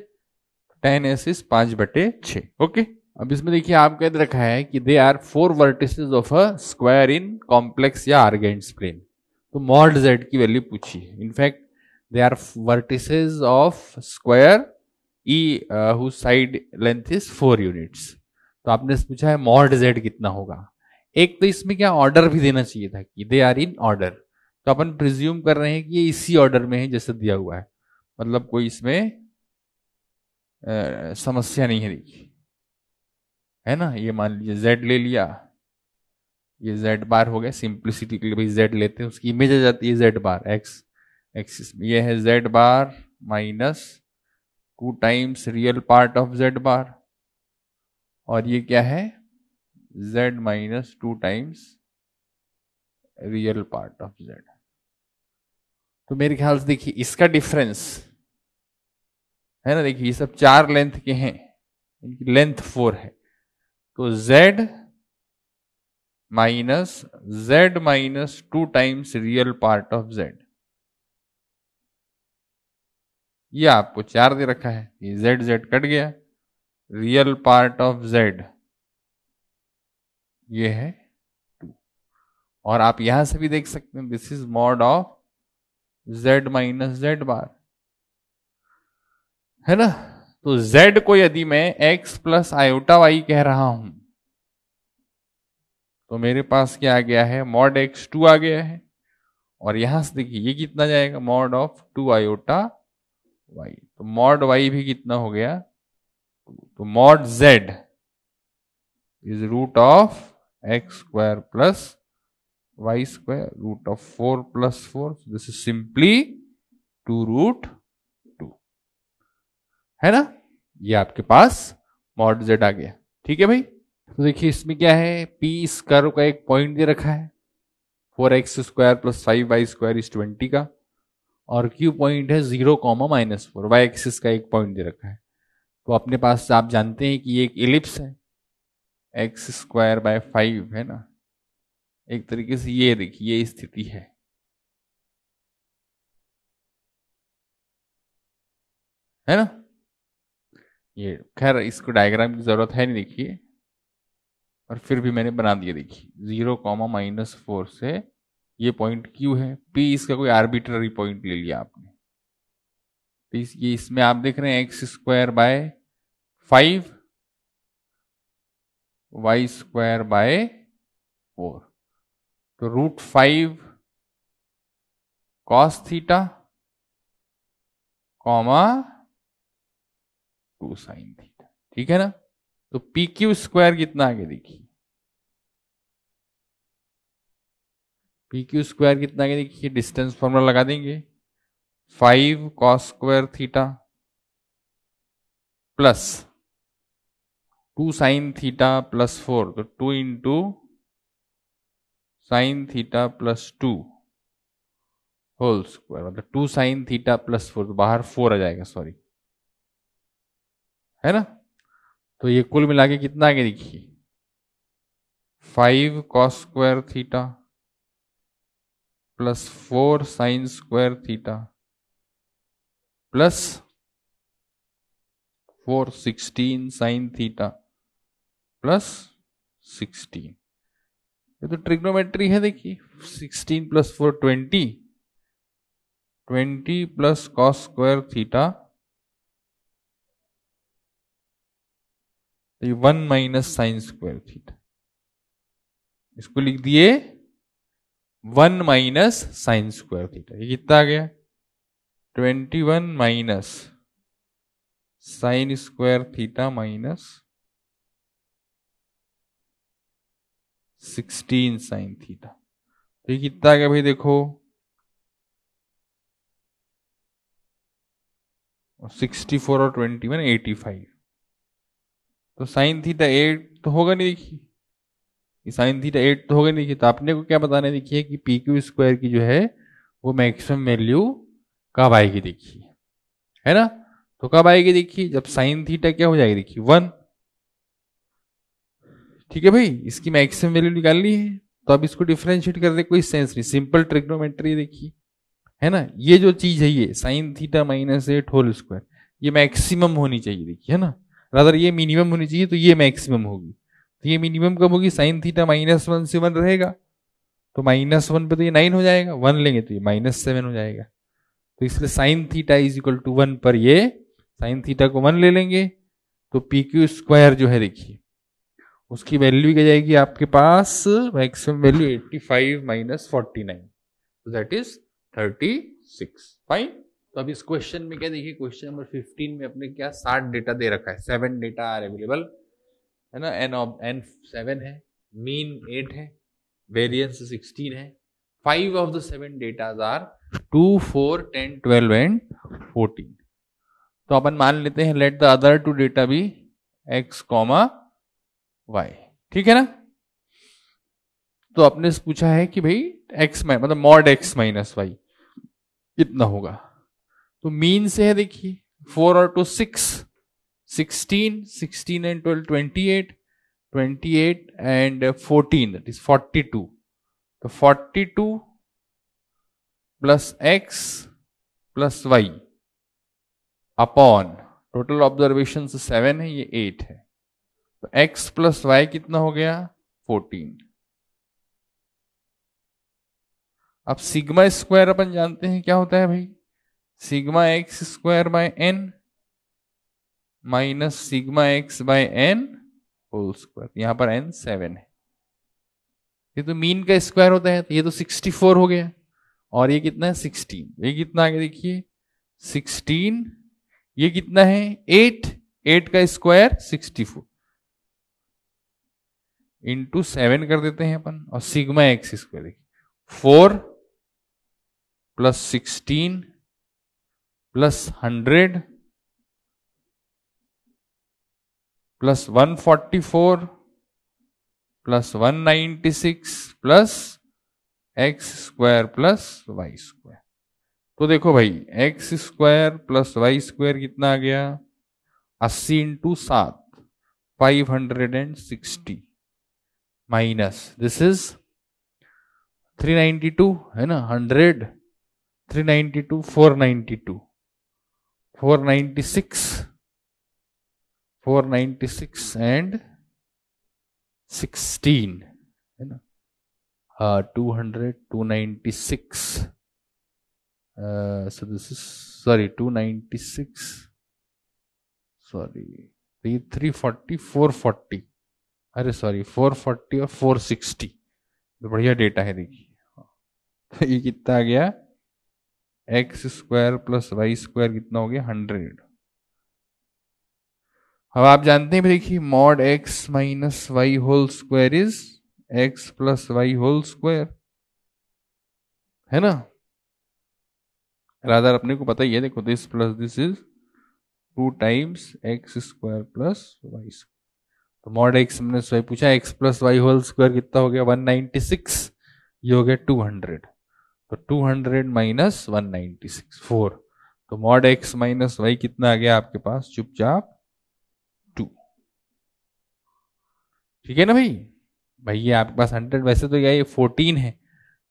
tan s is 5/6। Okay, अब इसमें देखिए आपको याद रखा है कि they are 4 vertices of a square in complex या आर्गेंट्स प्लेन। तो मॉड z की वैल्यू पूछी है। In fact they are vertices of square e whose side length is 4 units. तो आपने पूछा है मॉड z कितना होगा। एक तो इसमें क्या ऑर्डर भी देना चाहिए था कि दे आर इन ऑर्डर, तो अपन प्रिज्यूम कर रहे हैं कि ये इसी ऑर्डर में है जैसे दिया हुआ है, मतलब कोई इसमें समस्या नहीं है देखिए, है ना। ये मान लीजिए z ले लिया, ये z बार हो गया, सिंप्लिसिटी के लिए भाई z लेते हैं, उसकी इमेज आ जाती है z बार x एक्सिस में। ये है z bar minus 2 times real part of z बार, और ये क्या है z minus 2 times real part of z। तो मेरे ख्याल से देखिए इसका डिफरेंस है ना, देखिए ये सब 4 लेंथ के हैं, इनकी लेंथ 4 है, तो z minus 2 times real part of z, ये आपको 4 दे रखा है, ये z कट गया, रियल पार्ट ऑफ z ये है 2। और आप यहां से भी देख सकते हैं this is mod of z minus z बार, है ना। तो z को यदि मैं x प्लस आयोटा y कह रहा हूं, तो मेरे पास क्या आ गया है, मॉड x2 आ गया है, और यहां से देखिए ये कितना जाएगा, मॉड ऑफ 2 आयोटा y, तो मॉड y भी कितना हो गया, तो mod z is root of x square plus y square root of 4 plus 4, this is simply 2√2, है ना। ये आपके पास मॉड z आ गया, ठीक है भाई। तो देखिए इसमें क्या है, p इस कर्व का एक पॉइंट दे रखा है 4x square plus 5y square is 20 का, और q पॉइंट है 0, -4, y एक्सिस का एक पॉइंट दे रखा है। तो अपने पास आप जानते हैं कि ये एक इलिप्स है, एक्स स्क्वायर बाय 5, है ना। एक तरीके से ये देखिए ये स्थिति है ना। ये खैर इसको डायग्राम की जरूरत है नहीं देखिए, और फिर भी मैंने बना दिया देखिए 0, -4 से ये पॉइंट क्यू है, पी इसका कोई आर्बिट्ररी पॉइंट ले लिया आपने, तो ये इसमें आप देख रहे हैं x square by 5 y square by 4, तो √5 cos theta comma 2 sine theta, ठीक है ना। तो पी क्यू स्क्वायर कितना आ गया देखिए, पी क्यू स्क्वायर कितना आ गया देखिए, डिस्टेंस फॉर्मूला लगा देंगे, 5 cos square theta plus 2 sine theta plus 4, तो 2 into sine theta plus 2 whole square, मतलब 2 साइन थीटा प्लस 4, तो बाहर 4 आ जाएगा, सॉरी, है ना। तो ये कुल मिला के कितना आ गया देखिए, 5 cos square theta plus 4 sign square theta plus 4 16 sign theta plus 16। ये तो ट्रिग्नोमेट्री है देखिए, 16 plus 4 20 plus cos square theta तो ये 1 माइनस साइन स्क्वायर थीटा, इसको लिख दिए 1 माइनस साइन स्क्वायर थीटा। ये कितना आ गया 21 minus sine square theta minus 16 sine theta. तो ये कितना आ गया भाई देखो 64 और 21 85। तो साइन थीटा 8 तो होगा नहीं, देखिए साइन थीटा 8 तो होगा नहीं। तो आपने को क्या बताना है, देखिए कि पी क्यू स्क्वायर की जो है वो मैक्सिमम वैल्यू कब आएगी, देखिए है ना। तो कब आएगी देखिए जब साइन थीटा क्या हो जाएगी, देखिए 1। ठीक है भाई, इसकी मैक्सिमम वैल्यू निकालनी है तो अब इसको डिफरेंशिएट कर दे, कोई सेंस नहीं, सिंपल ट्रिग्नोमेट्री देखिए है ना। ये जो चीज है ये sine theta minus 8 whole square ये मैक्सिमम होनी चाहिए, देखिए है ना। रादर ये मिनिमम होनी चाहिए, तो ये मैक्सिमम होगी। तो ये मिनिमम कब होगी, साइन थीटा -1 से 1 रहेगा, तो -1 पे तो ये 9 हो जाएगा, 1 लेंगे तो ये -7 हो जाएगा। तो इसलिए sine theta is equal to 1 पर ये साइन थीटा को 1 ले लेंगे, तो पी क्यू स्क्वायर जो है देखिए उसकी वैल्यू क्या जाएगी आपके पास, मैक्सिमम वैल्यू 85 माइनस 49, तो दैट इज 36। फाइन। तो अब इस क्वेश्चन में क्या देखिए, क्वेश्चन नंबर 15 में अपने क्या 60 डेटा दे रखा है, 7 डेटा आर अवेलेबल है ना। एन 7 है, मीन 8 है, वेरियंस 16 है। 5 of the 7 datas are 2, 4, 10, 12 and 14। तो अपन मान लेते हैं let the other 2 data be x, y। ठीक है ना। तो आपने से पूछा है कि भाई x मतलब मॉड x माइनस वाई कितना होगा। तो मीन से है देखिए 4 और 2 6, 16, 16 एंड 12 28, 28 एंड 14 दैट इज 42। तो 42 plus x plus y upon total observation 7 है, ये 8 है। तो x प्लस वाई कितना हो गया 14। अब सिग्मा स्क्वायर अपन जानते हैं क्या होता है भाई, sigma x square by n minus sigma x by n whole square. यहां पर n 7 है, ये तो मीन का स्क्वायर होता है, तो ये तो 64 हो गया, और ये कितना है 16। ये कितना आ गया देखिए 16, ये कितना है 8, 8 का स्क्वायर 64 इंटू 7 कर देते हैं अपन, और सिग्मा एक्स स्क्वायर देखिए 4 plus 16 plus 100 plus 144 plus 196 plus x square plus y square. तो देखो भाई x square plus y square कितना आ गया 80 इंटू 7 560 माइनस दिस इज 392 है ना, 100 392 492 496 एंड 16 है ना, 200 296 so this is sorry 296 sorry 340 440 अरे सॉरी 440 और 460, तो बढ़िया डेटा है देखिए। तो ये कितना आ गया x square plus y square कितना हो गया 100। अब आप जानते हैं देखिए mod x minus y whole square is x plus y whole square है ना। रादर अपने को पता ही है, देखो this plus this is 2 times x square plus y square. तो मॉड एक्स माइनस वाई पूछा, x plus y whole square कितना हो गया 196, ये हो गया 200। तो 200 माइनस 196 4। तो मॉड एक्स माइनस वाई कितना आ गया आपके पास चुपचाप 2। ठीक है ना भाई ये आपके पास 100, वैसे तो ये 14 है,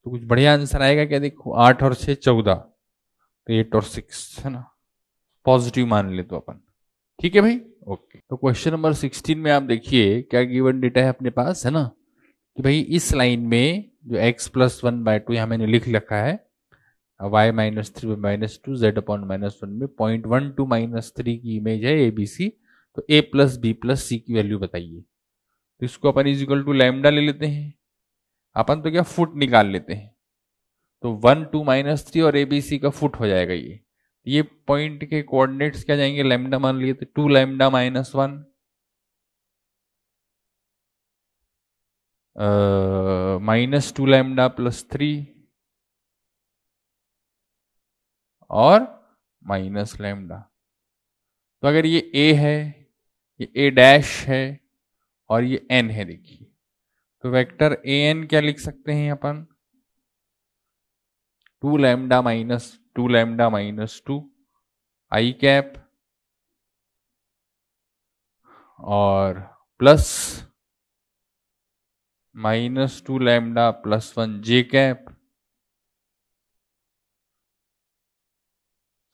तो कुछ बढ़िया आंसर आएगा क्या, देखो 8 और 6 14, तो 8 और 6 है ना, पॉजिटिव मान ले तो अपन। ठीक है भाई ओके। तो क्वेश्चन नंबर 16 में आप देखिए क्या गिवन डेटा है अपने पास है ना, कि भाई इस लाइन में जो x प्लस 1/2 यहां मैंने लिख रखा है, y minus 3 minus 2 z upon -1 में 0.12 -3 की इमेज है ABC। तो a प्लस बी प्लस सी की वैल्यू बताइए। तो इसको अपन इज इक्वल टू लैम्डा ले लेते हैं, अपन तो क्या फुट निकाल लेते हैं, तो 1 2 -3 और ABC का फुट हो जाएगा। ये पॉइंट के कोऑर्डिनेट्स क्या जाएंगे, लैम्डा मान लिए तो 2 लैम्डा -1 -2 लैम्डा +3 और माइनस लैम्डा। तो अगर ये a है, ये a डैश है और ये n है, देखिए तो वेक्टर an क्या लिख सकते हैं अपन, 2 लैम्डा -2 i कैप और plus -2 lambda +1 j cap,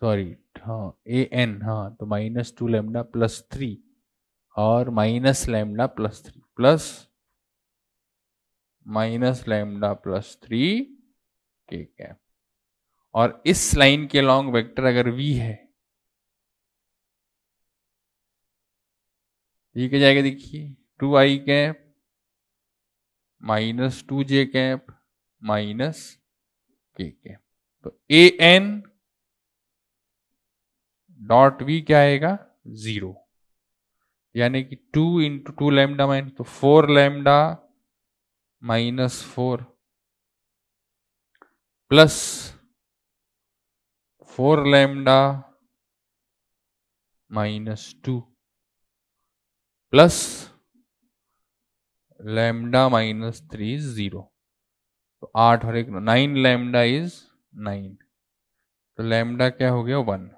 sorry हाँ an, हाँ तो -2 लैम्डा +3 और minus lambda +3 plus -lambda +3 k cap. और इस लाइन के लॉन्ग वेक्टर अगर v है, ये क्या जाएगा देखिए, 2i cap -2j cap -k cap. तो an डॉट v क्या आएगा 0, यानी कि 2 × 2 लैम्डा माइनस, तो 4 lambda -4 plus 4 lambda -2 plus lambda -3 0। तो 8 और 1 9 लैम्डा इज 9। तो लैम्डा क्या हो गया 1,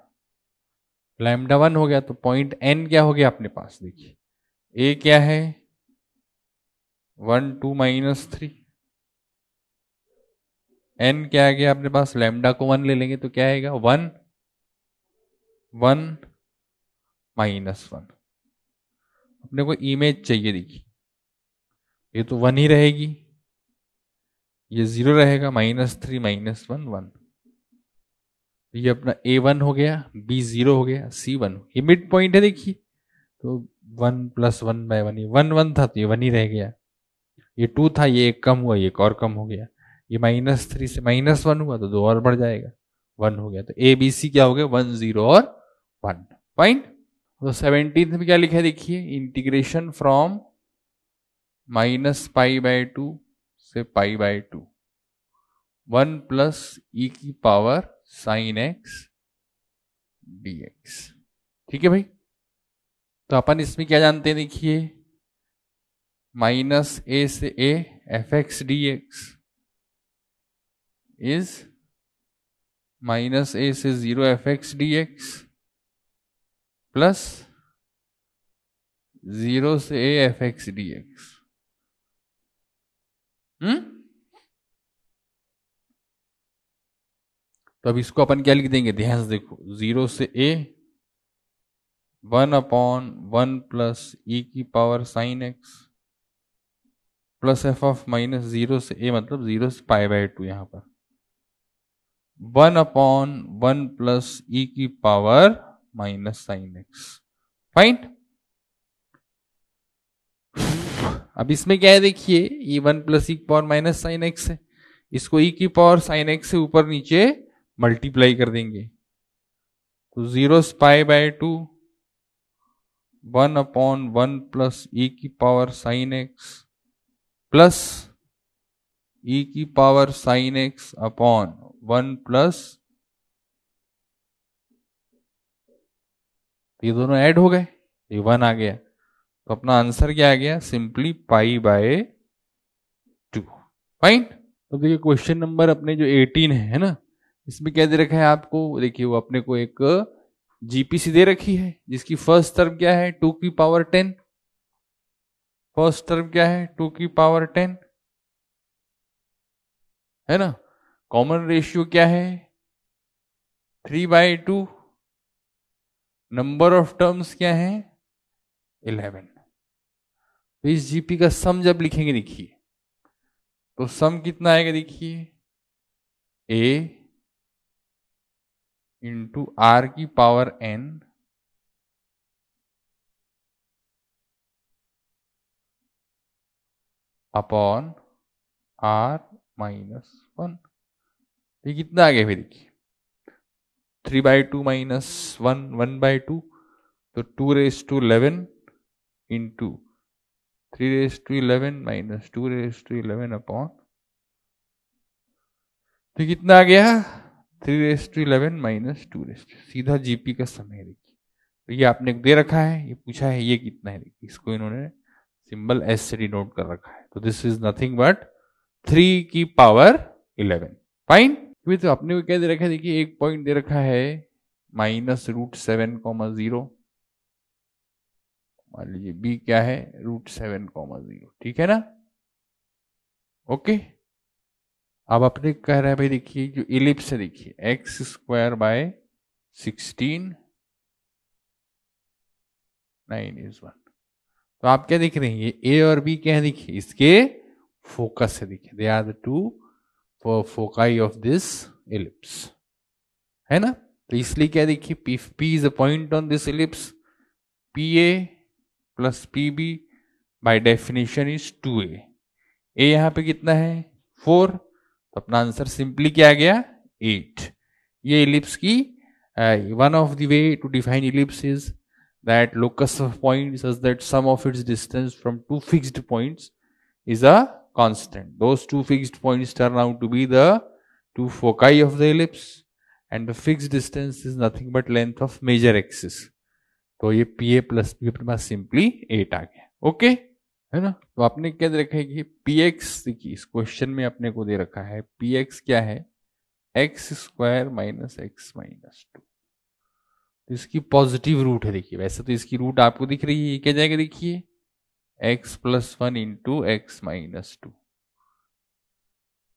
लैम्डा 1 हो गया। तो पॉइंट n क्या हो गया अपने पास, देखिए a क्या है 1 2 -3, n क्या आ गया अपने पास, लैम्डा को 1 ले लेंगे तो क्या आएगा 1 1 -1। अपने को इमेज चाहिए, देखिए ये तो 1 ही रहेगी, ये 0 रहेगा, -3 -1 1। ये अपना a1 हो गया, b0 हो गया, c1, ये मिड पॉइंट है देखिए। तो 1 + 1/1, ये 1 1 था तो ये 1 ही रह गया, ये 2 था ये 1 कम हुआ, ये एक और कम हो गया, ये -3 से -1 हुआ तो 2 और बढ़ जाएगा, 1 हो गया। तो a b c क्या हो गया 1 0 और 1 पॉइंट। तो 17th में क्या लिखा है देखिए, इंटीग्रेशन फ्रॉम -π/2 से π/2 1 + e⁻ sin x dx। ठीक है भाई। तो अपन इसमें क्या जानते हैं देखिए, -a से a f(x) dx is -a से 0 f(x) dx प्लस 0 से a f(x) dx। तो अब इसको अपन क्या लिख देंगे, ध्यान से देखो, 0 से a 1/1 + e⁻ sin x plus f of -0 से a, मतलब 0 से π/2, यहां पर 1/1 + e⁻ sin x। फाइन। अब इसमें क्या है देखिए, ये 1 + e⁻ sin x है, इसको e⁻ sin x से ऊपर नीचे मल्टीप्लाई कर देंगे, तो 0 से π/2 1/1 + e⁻ sin x plus e⁻ sin x upon 1 plus, ये दोनों ऐड हो गए, ये 1 आ गया, तो अपना आंसर क्या आ गया, सिंपली π/2। फाइन। तो देखिए क्वेश्चन नंबर अपने जो 18 है ना, इसमें क्या दे रखा है आपको, देखिए वो अपने को एक जीपीसी दे रखी है, जिसकी फर्स्ट टर्म क्या है 2⁻10, फर्स्ट टर्म क्या है 2⁻10 है ना। कॉमन रेशियो क्या है 3/2, नंबर ऑफ टर्म्स क्या है 11। तो इस जीपी का सम जब लिखेंगे देखिए, तो सम कितना आएगा देखिए, a × r⁻n upon r minus 1। ये कितना आ गया फिर देखिए, 3/2 माइनस 1 1/2, तो 2^11 इंटू 3^11 माइनस 2^11 अपॉन, तो कितना आ गया 3^11 माइनस 2, सीधा जीपी का समय देखिए। तो ये आपने दे रखा है, ये पूछा है ये कितना है, देखिए इसको इन्होंने सिंबल एस से डिनोट कर रखा है, तो दिस इज नथिंग बट 3 की पावर 11। फाइन। तो आपने को क्या दे रखा है, देखिए एक पॉइंट दे रखा है -√7,0, मान लीजिए बी क्या है √7,0, ठीक है ना। ओके, अब अपने कह रहा है भाई देखिए जो इलिप्स है देखिए x² / 16 9 = 1। तो आप क्या देख रहे हैं, ये ए और बी क्या है देखिए, इसके फोकस है देखिए, they are the two foci of this ellipse, है ना। तो इसलिए क्या देखिए, P is a point on this ellipse, P A plus P B by definition is 2a। A यहां पे कितना है 4, तो अपना आंसर सिंपली क्या आ गया 8। ये इलिप्स की one of the way to define ellipse is that locus of point such that sum of its distance from two fixed points is a constant. Those two fixed points turn out to be the two foci of the ellipse and the fixed distance is nothing but length of major axis. तो ये pa plus p अपने पास simply 8 आ गया। Okay है ना। तो आपने क्या दे रखा है कि px, देखिए इस क्वेश्चन में अपने को दे रखा है px क्या है x² माइनस x माइनस 2। तो इसकी पॉजिटिव रूट है देखिए, वैसे तो इसकी रूट आपको दिख रही है, ये क्या जाएगा देखिए x+1 इंटू x माइनस 2,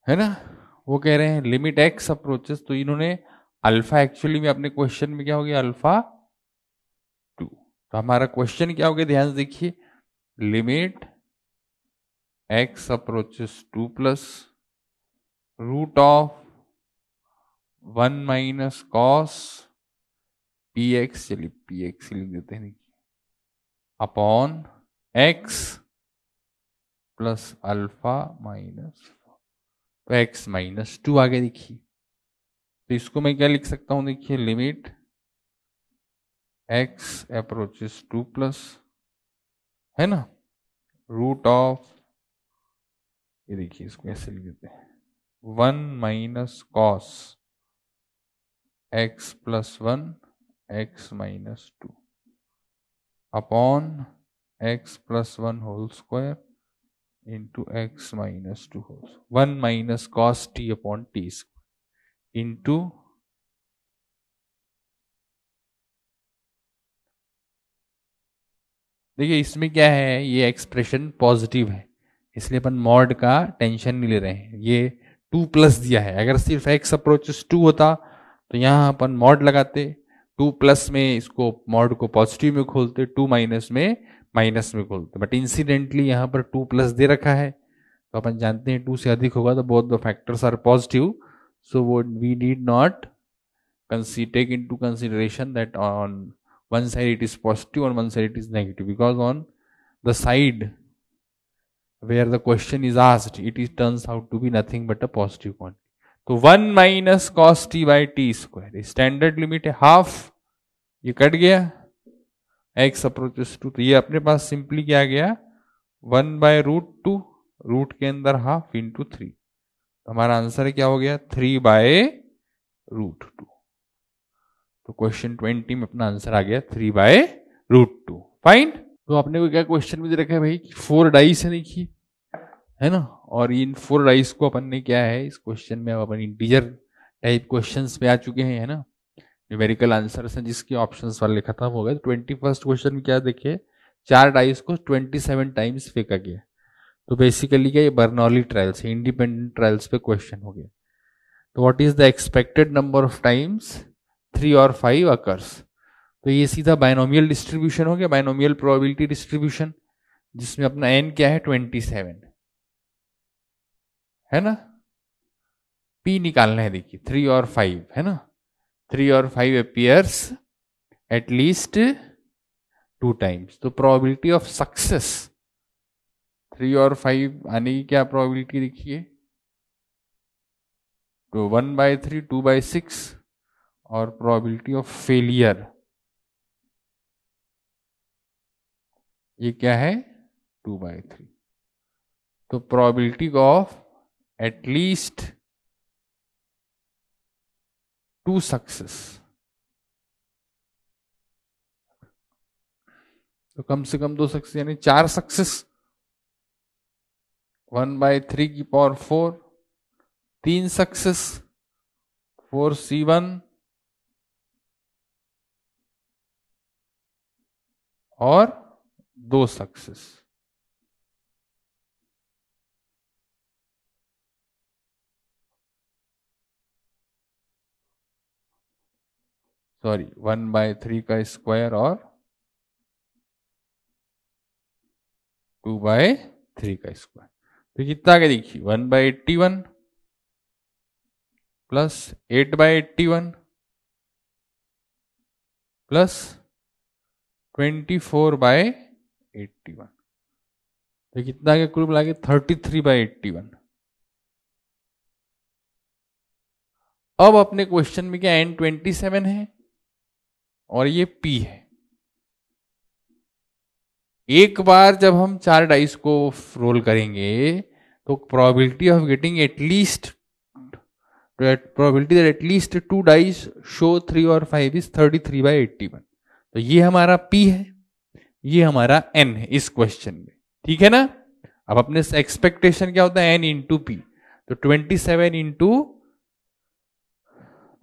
है ना। वो कह रहे हैं लिमिट x अप्रोचेस, तो इन्होंने अल्फा एक्चुअली में अपने क्वेश्चन में क्या हो गया अल्फा 2। तो हमारा क्वेश्चन क्या हो गया ध्यान से देखिए, limit x approaches 2 plus root of 1 minus cos px, चलिए px लिख देते हैं upon x plus alpha minus, तो x माइनस 2 आ गया देखिए। तो इसको मैं क्या लिख सकता हूं देखिए, लिमिट x अप्रोचेस 2 प्लस, है ना, रूट ऑफ, ये देखिए इसको ऐसे लिख देते हैं 1 minus cos x plus 1 x minus 2 upon x plus 1 whole square into x minus 2 whole, 1 minus cos t upon t square into, देखिए इसमें क्या है, ये एक्सप्रेशन पॉजिटिव है इसलिए अपन मॉड का टेंशन नहीं ले रहे हैं, ये 2 प्लस दिया है। अगर सिर्फ x अप्रोचेस 2 होता तो यहां अपन मॉड लगाते, 2 प्लस में इसको मॉड को पॉजिटिव में खोलते, 2 माइनस में माइनस में खोलते, बट इंसिडेंटली यहाँ पर 2 प्लस दे रखा है, तो अपन जानते हैं 2 से अधिक होगा तो both the factors are positive, so वो we need not take into consideration that on one side it is positive, on one side it is negative, because on the side where the question is asked it turns out to be nothing but a positive quantity. तो 1 minus cos T by T square, standard limit है half, ये cut गया x approaches 2, तो ये अपने पास simply क्या आ गया 1/√2, रूट के अंदर हाफ इंटू 3, तो हमारा आंसर क्या हो गया 3/√2। तो क्वेश्चन 20 में अपना आंसर आ गया 3/√2। फाइन। तो आपने को क्या क्वेश्चन में दे रखा है भाई 4 डाइस है देखिए, है ना, और इन 4 डाइस को अपन ने क्या है इस क्वेश्चन में अपन इंटीजर टाइप क्वेश्चंस पे आ चुके हैं, है ना, न्यूमेरिकल आंसर्स हैं जिसके ऑप्शंस वाले खत्म हो गए। 21st क्वेश्चन में क्या देखिए 4 डाइस को 27 टाइम्स फेंका गया, तो बेसिकली क्या ये बर्नौली ट्रायल्स है, इंडिपेंडेंट ट्रायल्स पे क्वेश्चन हो गया। तो what is the expected number of times 3 और 5 अकर्स, तो ये सीधा बायनोमियल डिस्ट्रीब्यूशन हो गया, बायनोमियल प्रोबेबिलिटी डिस्ट्रीब्यूशन, जिसमें अपना n क्या है 27, है ना। p निकालना है देखिए 3 और 5, है ना, 3 और 5 अपीयर्स एटलीस्ट 2 टाइम्स, तो प्रोबेबिलिटी ऑफ सक्सेस 3 और 5 आने की क्या प्रोबेबिलिटी देखिए, तो 1/3, 2/6, और प्रोबेबिलिटी ऑफ फेलियर ये क्या है, 2/3। तो प्रोबेबिलिटी ऑफ एटलीस्ट 2 सक्सेस, तो कम से कम 2 सक्सेस यानी 4 सक्सेस, 1/3 की पावर 4, 3 सक्सेस, 4C1 और 2 सक्सेस। सॉरी 1/3 का स्क्वायर और 2/3 का स्क्वायर, तो कितना आगे देखिए 1/81 प्लस 8/81 प्लस 24/81, तो कितना आगे कुल मिला के 33/81। अब अपने क्वेश्चन में क्या N27 है और ये P है। एक बार जब हम 4 डाइस को रोल करेंगे तो probability of getting at least probability that at least 2 dice show 3 और 5 इज 33/81। तो ये हमारा P है, ये हमारा N है इस क्वेश्चन में, ठीक है ना। अब अपने एक्सपेक्टेशन क्या होता है N इंटू P, तो 27 इंटू,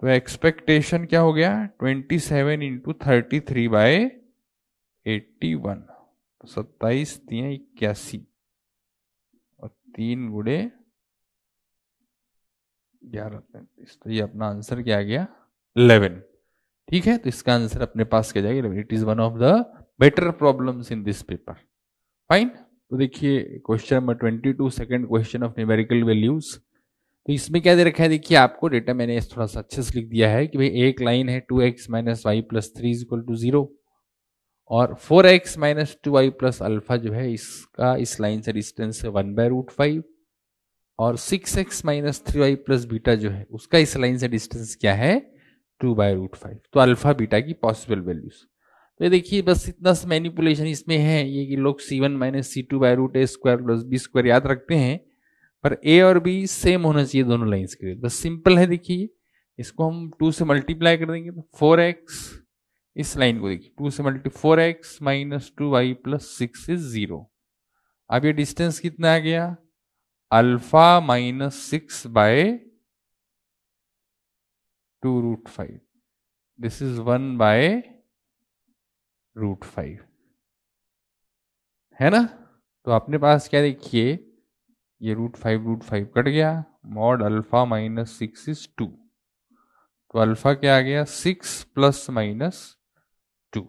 तो एक्सपेक्टेशन क्या हो गया 27 इंटू 33/81, तो 27 3 81 और 3 गुणे 11 35, तो ये अपना आंसर क्या आ गया 11, ठीक है। तो इसका आंसर अपने पास क्या जाएगा 11। It is one of the better problems in this paper, fine. तो देखिए question number 22, second question of numerical values. तो इसमें क्या दे रखा है देखिए, आपको डेटा मैंने थोड़ा सा अच्छे से लिख दिया है कि भाई एक लाइन है 2x - y + 3 = 0 और 4x - 2y + अल्फा जो है इसका इस लाइन से डिस्टेंस है 1/√5 और 6x - 3y + बीटा जो है उसका इस लाइन से डिस्टेंस क्या है 2/√5। तो अल्फा बीटा की पॉसिबल वैल्यूज, तो ये देखिए बस इतना सा मैनिपुलेशन इसमें है ये कि लोग C1 - C2/√a² + b² याद रखते हैं, पर a और b सेम होना चाहिए दोनों लाइंस के लिए। बस सिंपल है, देखिए इसको हम 2 से मल्टीप्लाई कर देंगे तो 4x, इस लाइन को देखिए 2 से मल्टीप्लाई 4x - 2y + 6 इज 0। अब ये डिस्टेंस कितना आ गया अल्फा -6/2√5, दिस इज 1/√5, है ना। तो अपने पास क्या देखिए ये √5 कट गया, मॉड अल्फा -6 इज 2, तो अल्फा क्या आ गया 6 ± 2।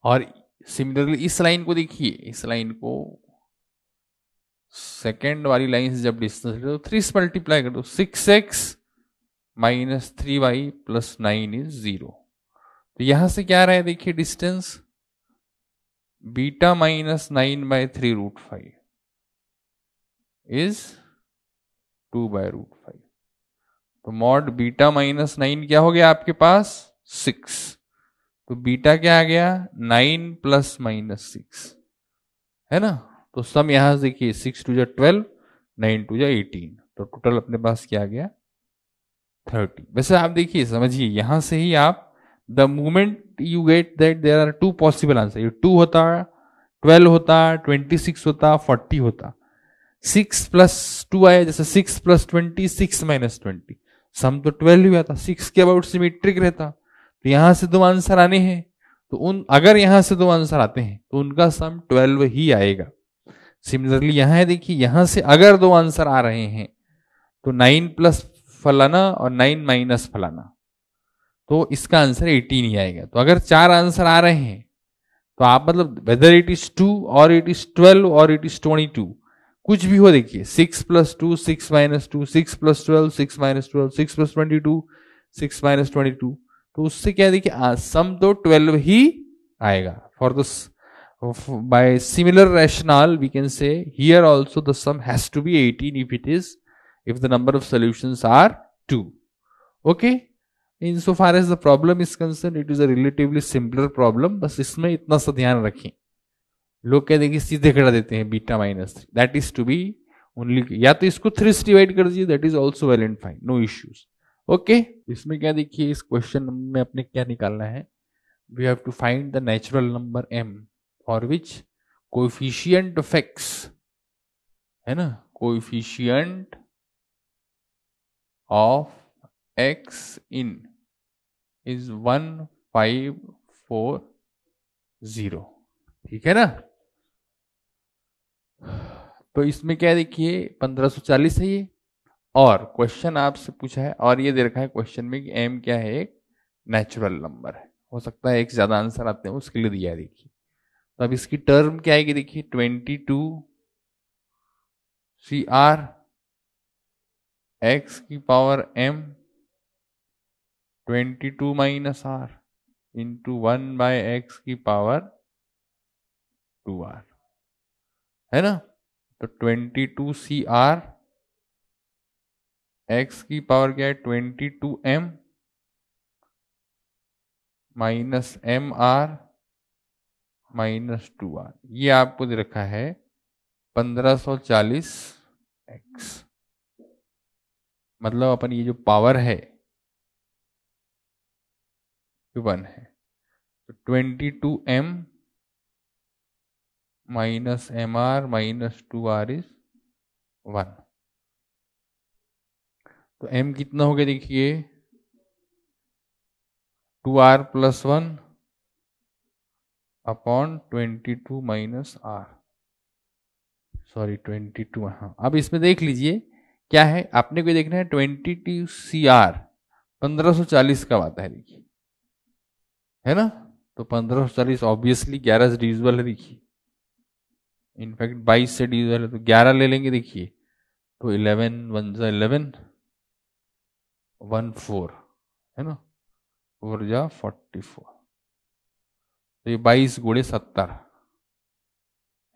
और सिमिलरली इस लाइन को देखिए, इस लाइन को सेकेंड वाली लाइन से जब डिस्टेंस तो 3 से मल्टीप्लाई कर दो, 6x - 3y + 9 इज 0। तो यहां से क्या रहा है देखिए डिस्टेंस बीटा -9/3√5 इज 2/√5। तो मॉड बीटा -9 क्या हो गया आपके पास 6, तो बीटा क्या आ गया 9 ± 6, है ना। तो सम यहां से देखिए 6 × 2 = 12, 9 × 2 = 18, तो टोटल अपने पास क्या आ गया 30। वैसे आप देखिए समझिए यहां से ही आप the moment you get that there are 2 possible answer, ये 2 होता 12 होता 26 होता 40 होता, 6 + 2 आया जैसे 6 + 20 6 - 20, सम तो 12 ही आता, 6 के अबाउट सिमेट्रिक रहता। तो यहां से 2 आंसर आने हैं, तो अगर यहां से 2 आंसर आते हैं तो उनका सम 12 ही आएगा। सिमिलरली यहां है देखिए, यहां से अगर 2 आंसर आ रहे हैं तो 9 + फलाना और 9 - फलाना, तो इसका आंसर 18 ही आएगा। तो अगर 4 आंसर आ रहे हैं तो आप मतलब वेदर इट इज 2 और इट इज 12 और इट इज 22, कुछ भी हो देखिए 6 + 2 6 - 2, 6 + 12 6 - 12, 6 + 22 6 - 22, तो उससे क्या देखिए सम तो 12 ही आएगा for the by similar rationale we can say here also the sum has to be 18 if the number of solutions are 2. Okay, insofar as the problem is concerned it is a relatively simpler problem. बस इसमें इतना सा ध्यान रखें, लोग कह देंगे सीधे खड़ा देते हैं beta minus 3, that is to be only, या तो इसको 3 से डिवाइड कर दीजिए, that is also well and fine, no issues. Okay, इसमें क्या देखिए, इस क्वेश्चन में अपने क्या निकालना है, we have to find the natural number m for which coefficient of x, है ना, coefficient of x in is 1540. ठीक है ना. तो इसमें क्या देखिए 1540 है ये, और क्वेश्चन आपसे पूछा है और ये दे रखा है क्वेश्चन में कि m क्या है, एक नेचुरल नंबर है. हो सकता है एक ज्यादा आंसर आते हैं, उसके लिए दिया है. देखिए तो अब इसकी टर्म क्या आएगी, देखिए 22CR x की power m 22 minus r into 1/x की पावर 2r, है ना. तो 22CR x की पावर क्या है 22m minus mr minus 2r, ये आपको दे रखा है 1540x. मतलब अपन ये जो पावर है 1 है, तो 22m minus mr minus 2r is 1. तो m कितना हो गया देखिए 2r plus 1 upon 22 minus r, sorry 22. हाँ, अब इसमें देख लीजिए क्या है, आपने को देखना है 22CR 1540 कब आता है, देखिए, है ना. तो 1540 ऑब्वियसली 11 से डिविजिबल है, देखिए, इनफैक्ट 22 से डिविजिबल है, तो 11 ले लेंगे. देखिए तो 11 1 जा 11 1 4, है ना, 4 जा 44, तो ये 22 गुणे 70,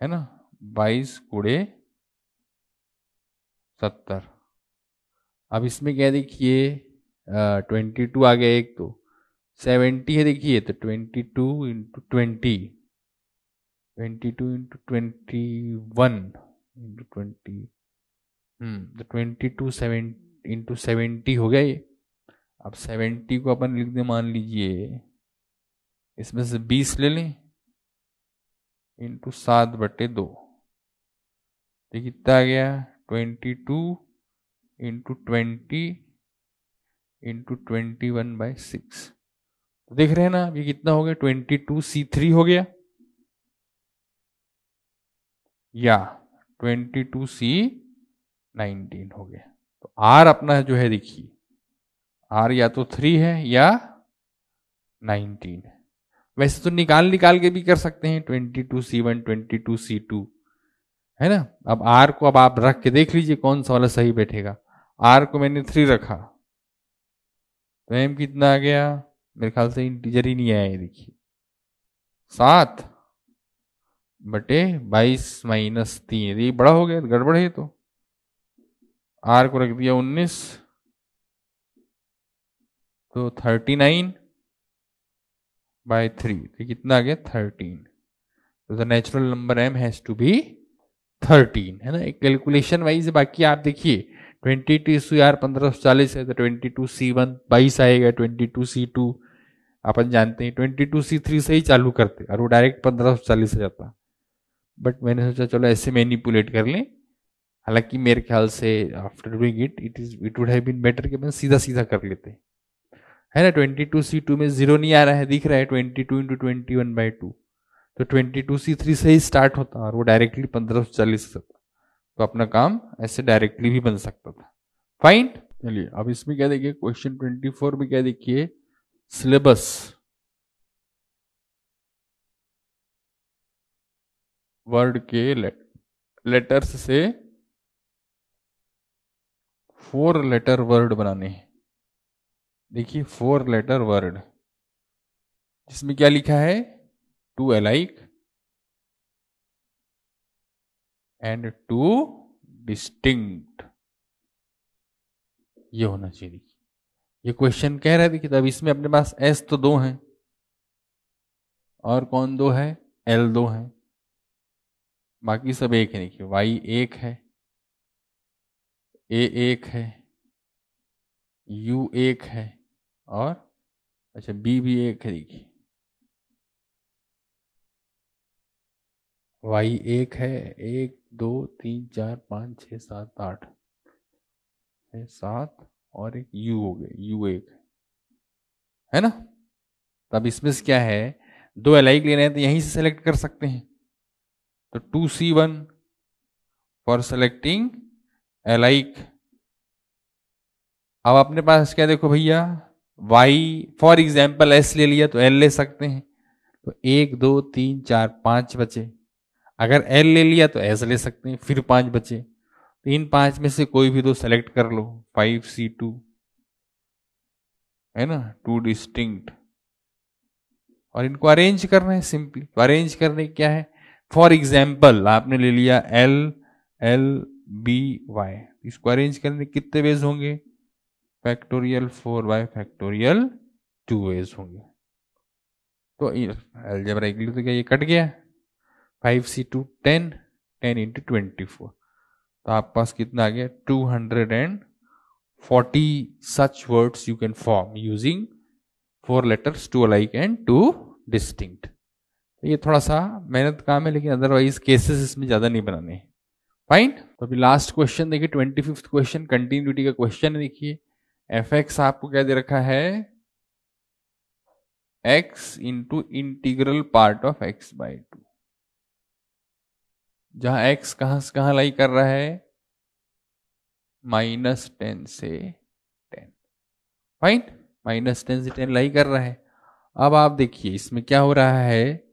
है ना, 22 गुणे 70. अब इसमें क्या देखिए 22 आ गया एक, तो 70 है देखिए, तो 22 इंटू 20, 22 इंटू 21 इंटू 20, तो 22 इंटू 70 हो गया ये. अब 70 को अपन लिख दे, मान लीजिए इसमें से 20 ले लें इंटू 7/2, तो कितना आ गया 22 इंटू 20 इंटू 21/6. तो देख रहे हैं ना, ये कितना हो गया 22C3 हो गया, या 22C19 हो गया. तो R अपना जो है देखिए, R या तो 3 है या 19 है. वैसे तो निकाल के भी कर सकते हैं 22C1 22C2, है ना. अब R को अब आप रख के देख लीजिए कौन सा वाला सही बैठेगा. R को मैंने 3 रखा, तो M कितना आ गया, मेरे ख्याल से इंटीजर ही नहीं आया, देखिए 7/22 माइनस 3, ये बड़ा हो गया, गड़बड़ है. तो R को रख दिया 19, तो 39/3, तो कितना आ गया 13. तो the natural number M has to be 13, है ना. एक कैलकुलेशन वाइज है, बाकी आप देखिए 22CR 1540 है, तो 22C1 22 आएगा, 22C2 अपन जानते हैं 22C3 से ही चालू करते और वो डायरेक्ट 1540 से जाता. बट मैंने सोचा चलो ऐसे मैनिपुलेट कर लें, हालांकि मेरे ख्याल से after doing it would have been better कि अपन सीधा सीधा कर लेते, है ना. 22C2 में 0 नहीं आ रहा है, दिख रहा है 22 इंटू 21/2, तो 22C3 से ही स्टार्ट होता और वो डायरेक्टली 1540 से जाता, तो अपना काम ऐसे डायरेक्टली भी बन सकता था. फाइन. चलिए अब इसमें क्या देखिए, क्वेश्चन 24 में क्या देखिए, सिलेबस वर्ड के लेटर्स से 4 लेटर वर्ड बनाने हैं. देखिए 4 लेटर वर्ड, जिसमें क्या लिखा है, two alike, and two distinct, ये होना चाहिए। ये क्वेश्चन कह रहा है देखिए, तब इसमें अपने पास S तो 2 हैं और कौन 2 है, L 2 है, बाकी सब एक है। देखिए Y 1 है, A 1 है, U 1 है और अच्छा B भी 1 है। देखिए Y 1 है, 1 2 3 4 5 6 7 8 है, 7 और एक U हो गए, U 1 है ना। तब इसमें से क्या है, 2 एलाइक लेने हैं तो यहीं से सेलेक्ट कर सकते हैं। तो 2C1 फॉर सेलेक्टिंग एलाइक। अब अपने पास क्या देखो भैया, Y फॉर एग्जाम्पल S ले लिया तो L ले सकते हैं, तो 1 2 3 4 5 बचे। अगर L ले लिया तो S ले सकते हैं, फिर 5 बचे। तो इन 5 में से कोई भी 2 सेलेक्ट कर लो, 5C2 है ना, 2 डिस्टिंक्ट। और इनको अरेंज करना है सिंपली। तो अरेंज करने क्या है, फॉर एग्जाम्पल आपने ले लिया L L B Y, इसको अरेंज करने कितने वेज होंगे, फैक्टोरियल 4y फैक्टोरियल 2 वेज होंगे। तो अलजेब्राइकली तो क्या ये कट गया, 5C2 10 10 into 24, तो आपके पास कितना आ गया, 240 such words you can form using 4 letters, 2 alike and 2 distinct। ये थोड़ा सा मेहनत काम है, लेकिन अदरवाइज केसेस इसमें ज्यादा नहीं बनाने हैं। फाइन। तो अभी लास्ट क्वेश्चन देखिए, 25th क्वेश्चन, कंटिन्यूटी का क्वेश्चन है। देखिए fx आपको क्या दे रखा है, x into integral part of x/2, जहां x कहां से कहां लाई कर रहा है, -10 से 10। फाइन, -10 से 10 लाई कर रहा है। अब आप देखिए इसमें क्या हो रहा है,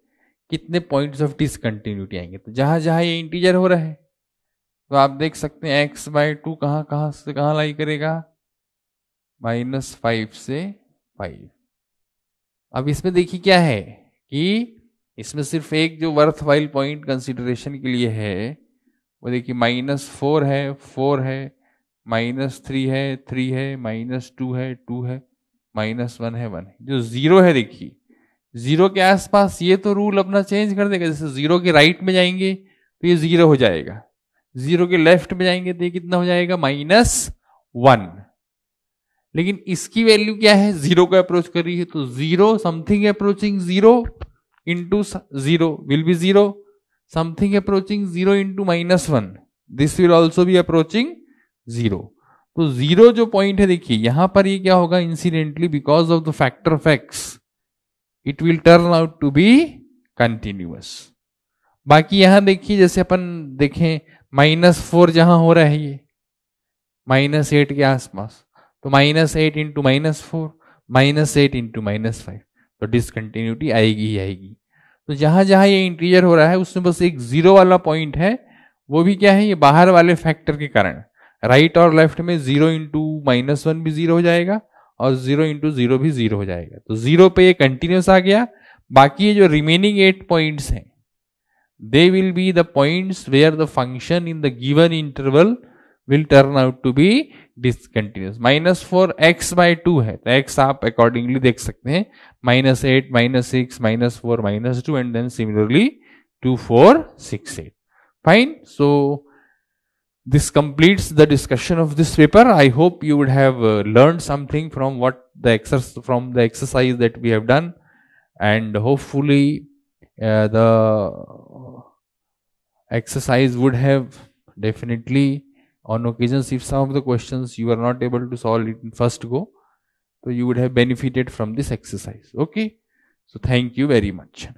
कितने पॉइंट्स ऑफ डिसकंटिन्यूटी आएंगे। तो जहां जहां ये इंटीजर हो रहा है तो आप देख सकते हैं x/2 कहां से कहां लाई करेगा, -5 से 5। अब इसमें देखिए क्या है कि इसमें सिर्फ एक जो वर्थ वाइल पॉइंट कंसिडरेशन के लिए है वो देखिए -4 है, 4 है, -3 है, 3 है, -2 है, 2 है, -1 है, 1 है। जो 0 है देखिए, 0 के आसपास ये तो रूल अपना चेंज कर देगा। जैसे 0 के राइट में जाएंगे तो ये 0 हो जाएगा, 0 के लेफ्ट में जाएंगे तो ये कितना हो जाएगा, -1। लेकिन इसकी वैल्यू क्या है, 0 को अप्रोच कर रही है, तो 0 something approaching 0 into 0 will be 0, something approaching 0 into -1 this will also be approaching 0। तो 0 जो पॉइंट है देखिए यहां पर ये क्या होगा, incidentally because of the factor of x it will turn out to be continuous. बाकी यहां देखिए जैसे अपन देखें -4 जहां हो रहा है ये -8 के आसपास, तो -8 इंटू -4 -8 इंटू -5, तो डिसकंटिन्यूटी आएगी ही आएगी। तो जहां जहां ये इंटीजर हो रहा है उसमें बस एक 0 वाला पॉइंट है, वो भी क्या है, ये बाहर वाले फैक्टर के कारण। राइट और लेफ्ट में 0 इंटू -1 भी 0 हो जाएगा और 0 इंटू 0 भी 0 हो जाएगा। तो 0 पे ये कंटिन्यूस आ गया। बाकी ये जो रिमेनिंग 8 पॉइंट्स हैं they will be the points where the function in the given interval will turn out to be discontinuous. -4 x/2 है तो x आप अकॉर्डिंगली देख सकते हैं, -8 -6 -4 -2 and then similarly 2 4 6 8। Fine. So this completes the discussion of this paper. I hope you would have learned something from the exercise that we have done, and hopefully the exercise would have definitely, on occasions if some of the questions you are not able to solve it in first go, so you would have benefited from this exercise. Okay, so thank you very much.